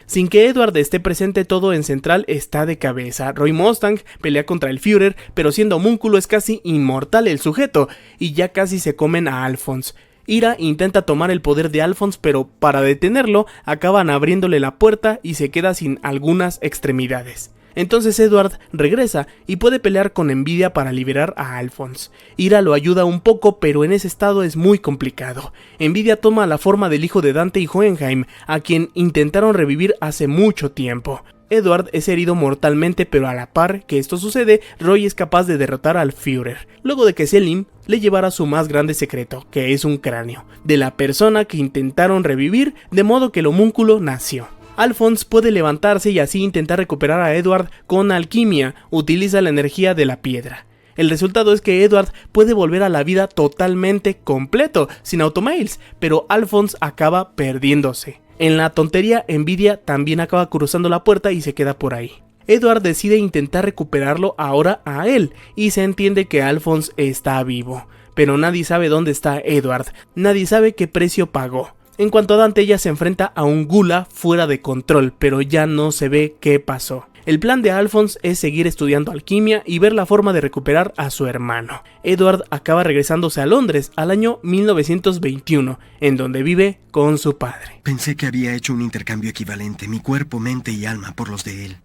Sin que Edward esté presente, todo en Central está de cabeza. Roy Mustang pelea contra el Führer, pero siendo homúnculo es casi inmortal el sujeto, y ya casi se comen a Alphonse. Ira intenta tomar el poder de Alphonse, pero para detenerlo acaban abriéndole la puerta y se queda sin algunas extremidades. Entonces Edward regresa y puede pelear con Envidia para liberar a Alphonse. Ira lo ayuda un poco, pero en ese estado es muy complicado. Envidia toma la forma del hijo de Dante y Hohenheim, a quien intentaron revivir hace mucho tiempo. Edward es herido mortalmente, pero a la par que esto sucede, Roy es capaz de derrotar al Führer, luego de que Selim le llevara su más grande secreto, que es un cráneo, de la persona que intentaron revivir, de modo que el homúnculo nació. Alphonse puede levantarse y así intentar recuperar a Edward con alquimia, utiliza la energía de la piedra. El resultado es que Edward puede volver a la vida totalmente completo, sin automails, pero Alphonse acaba perdiéndose. En la tontería, Envidia también acaba cruzando la puerta y se queda por ahí. Edward decide intentar recuperarlo ahora a él, y se entiende que Alphonse está vivo. Pero nadie sabe dónde está Edward, nadie sabe qué precio pagó. En cuanto a Dante, ella se enfrenta a un gula fuera de control, pero ya no se ve qué pasó. El plan de Alphonse es seguir estudiando alquimia y ver la forma de recuperar a su hermano. Edward acaba regresándose a Londres al año 1921, en donde vive con su padre. Pensé que había hecho un intercambio equivalente, mi cuerpo, mente y alma, por los de él.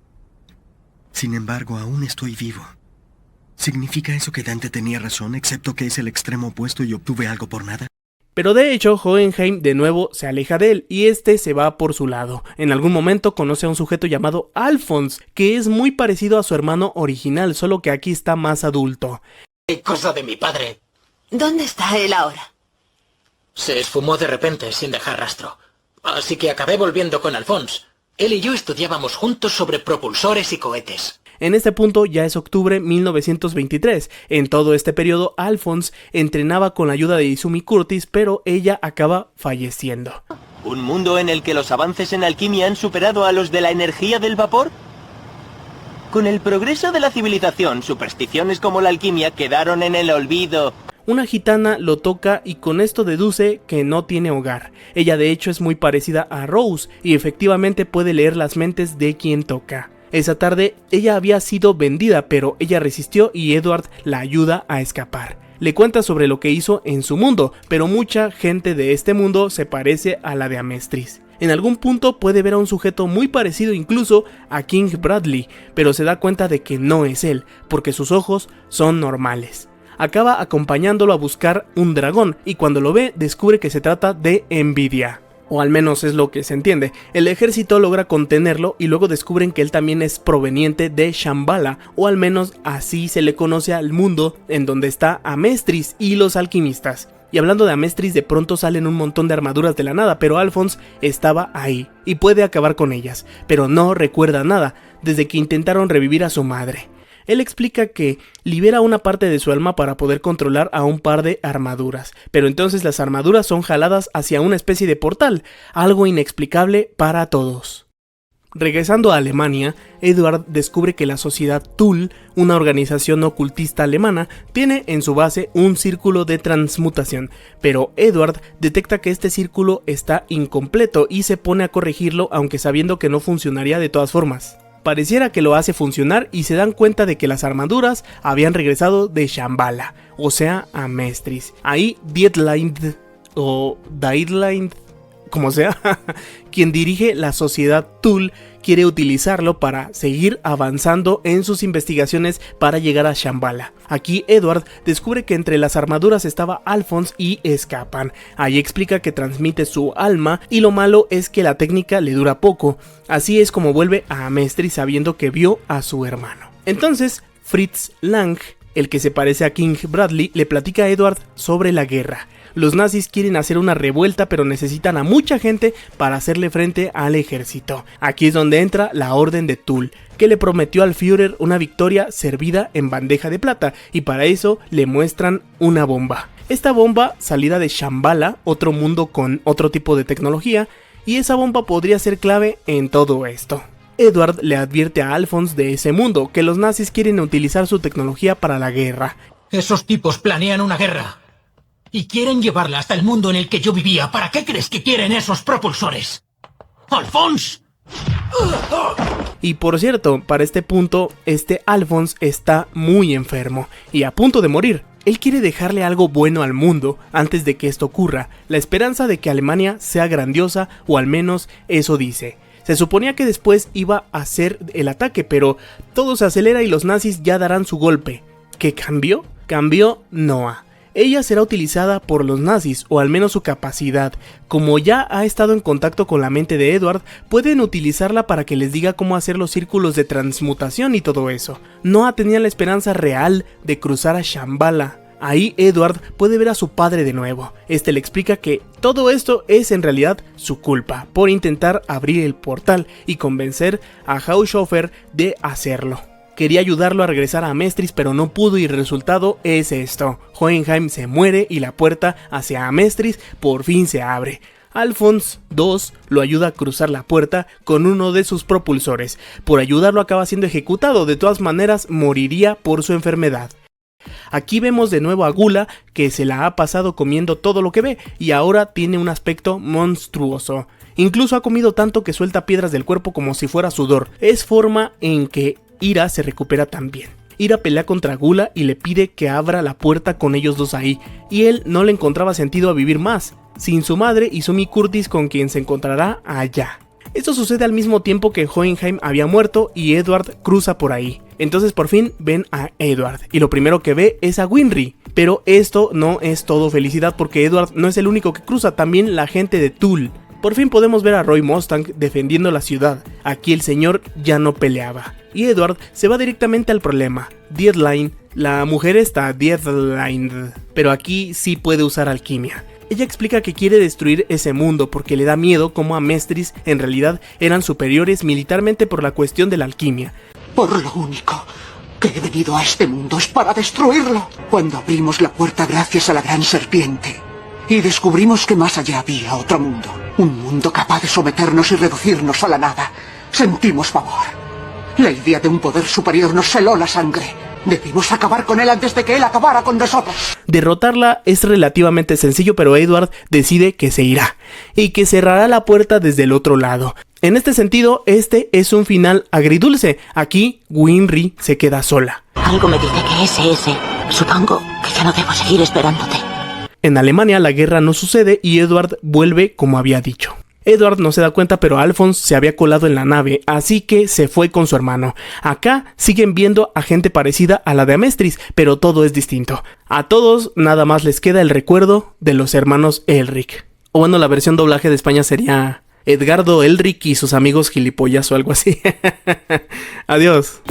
Sin embargo, aún estoy vivo. ¿Significa eso que Dante tenía razón, excepto que es el extremo opuesto y obtuve algo por nada? Pero de hecho, Hohenheim de nuevo se aleja de él y este se va por su lado. En algún momento conoce a un sujeto llamado Alphonse, que es muy parecido a su hermano original, solo que aquí está más adulto. ¿Qué cosa de mi padre? ¿Dónde está él ahora? Se esfumó de repente sin dejar rastro. Así que acabé volviendo con Alphonse. Él y yo estudiábamos juntos sobre propulsores y cohetes. En este punto ya es octubre 1923. En todo este periodo, Alphonse entrenaba con la ayuda de Izumi Curtis, pero ella acaba falleciendo. ¿Un mundo en el que los avances en alquimia han superado a los de la energía del vapor? Con el progreso de la civilización, supersticiones como la alquimia quedaron en el olvido. Una gitana lo toca y con esto deduce que no tiene hogar. Ella de hecho es muy parecida a Rose y efectivamente puede leer las mentes de quien toca. Esa tarde ella había sido vendida, pero ella resistió y Edward la ayuda a escapar. Le cuenta sobre lo que hizo en su mundo, pero mucha gente de este mundo se parece a la de Amestris. En algún punto puede ver a un sujeto muy parecido incluso a King Bradley, pero se da cuenta de que no es él, porque sus ojos son normales. Acaba acompañándolo a buscar un dragón y cuando lo ve descubre que se trata de Envidia. O al menos es lo que se entiende. El ejército logra contenerlo y luego descubren que él también es proveniente de Shambhala, o al menos así se le conoce al mundo en donde está Amestris y los alquimistas. Y hablando de Amestris, de pronto salen un montón de armaduras de la nada, pero Alphonse estaba ahí y puede acabar con ellas, pero no recuerda nada desde que intentaron revivir a su madre. Él explica que libera una parte de su alma para poder controlar a un par de armaduras, pero entonces las armaduras son jaladas hacia una especie de portal, algo inexplicable para todos. Regresando a Alemania, Edward descubre que la sociedad Thule, una organización ocultista alemana, tiene en su base un círculo de transmutación, pero Edward detecta que este círculo está incompleto y se pone a corregirlo aunque sabiendo que no funcionaría de todas formas. Pareciera que lo hace funcionar y se dan cuenta de que las armaduras habían regresado de Shambhala, o sea, Amestris. Ahí Dietland o Daidland, como sea, quien dirige la sociedad Thule, quiere utilizarlo para seguir avanzando en sus investigaciones para llegar a Shambhala. Aquí Edward descubre que entre las armaduras estaba Alphonse y escapan. Ahí explica que transmite su alma y lo malo es que la técnica le dura poco. Así es como vuelve a Amestris sabiendo que vio a su hermano. Entonces Fritz Lang, el que se parece a King Bradley, le platica a Edward sobre la guerra. Los nazis quieren hacer una revuelta pero necesitan a mucha gente para hacerle frente al ejército. Aquí es donde entra la Orden de Thule, que le prometió al Führer una victoria servida en bandeja de plata y para eso le muestran una bomba. Esta bomba salida de Shambhala, otro mundo con otro tipo de tecnología, y esa bomba podría ser clave en todo esto. Edward le advierte a Alphonse de ese mundo que los nazis quieren utilizar su tecnología para la guerra. Esos tipos planean una guerra. Y quieren llevarla hasta el mundo en el que yo vivía. ¿Para qué crees que quieren esos propulsores? ¡Alphonse! Y por cierto, para este punto, Alphonse está muy enfermo y a punto de morir. Él quiere dejarle algo bueno al mundo antes de que esto ocurra, la esperanza de que Alemania sea grandiosa, o al menos eso dice. Se suponía que después iba a hacer el ataque, pero todo se acelera y los nazis ya darán su golpe. ¿Qué cambió? Cambió Noah. Ella será utilizada por los nazis, o al menos su capacidad. Como ya ha estado en contacto con la mente de Edward, pueden utilizarla para que les diga cómo hacer los círculos de transmutación y todo eso. Noah tenía la esperanza real de cruzar a Shambhala. Ahí Edward puede ver a su padre de nuevo. Este le explica que todo esto es en realidad su culpa por intentar abrir el portal y convencer a Haushofer de hacerlo. Quería ayudarlo a regresar a Amestris, pero no pudo y el resultado es esto. Hohenheim se muere y la puerta hacia Amestris por fin se abre. Alphonse II lo ayuda a cruzar la puerta con uno de sus propulsores. Por ayudarlo acaba siendo ejecutado, de todas maneras moriría por su enfermedad. Aquí vemos de nuevo a Gula, que se la ha pasado comiendo todo lo que ve y ahora tiene un aspecto monstruoso. Incluso ha comido tanto que suelta piedras del cuerpo como si fuera sudor. Es forma en que Ira se recupera también. Ira pelea contra Gula y le pide que abra la puerta con ellos dos ahí, y él no le encontraba sentido a vivir más, sin su madre y Sumi Curtis con quien se encontrará allá. Esto sucede al mismo tiempo que Hohenheim había muerto y Edward cruza por ahí. Entonces por fin ven a Edward y lo primero que ve es a Winry. Pero esto no es todo felicidad porque Edward no es el único que cruza, también la gente de Thule. Por fin podemos ver a Roy Mustang defendiendo la ciudad. Aquí el señor ya no peleaba. Y Edward se va directamente al problema. Dietline, la mujer está Dietline, pero aquí sí puede usar alquimia. Ella explica que quiere destruir ese mundo porque le da miedo cómo Amestris en realidad eran superiores militarmente por la cuestión de la alquimia. Por lo único que he venido a este mundo es para destruirlo. Cuando abrimos la puerta gracias a la gran serpiente y descubrimos que más allá había otro mundo, un mundo capaz de someternos y reducirnos a la nada, sentimos pavor. La idea de un poder superior nos heló la sangre Debimos acabar con él antes de que él acabara con nosotros. Derrotarla es relativamente sencillo, pero Edward decide que se irá y que cerrará la puerta desde el otro lado. En este sentido, este es un final agridulce. Aquí, Winry se queda sola. Algo me dice que es ese. Supongo que ya no debo seguir esperándote. En Alemania la guerra no sucede y Edward vuelve como había dicho. Edward no se da cuenta, pero Alphonse se había colado en la nave, así que se fue con su hermano. Acá siguen viendo a gente parecida a la de Amestris, pero todo es distinto. A todos nada más les queda el recuerdo de los hermanos Elric. O bueno, la versión doblaje de España sería Edgardo Elric y sus amigos gilipollas o algo así. Adiós.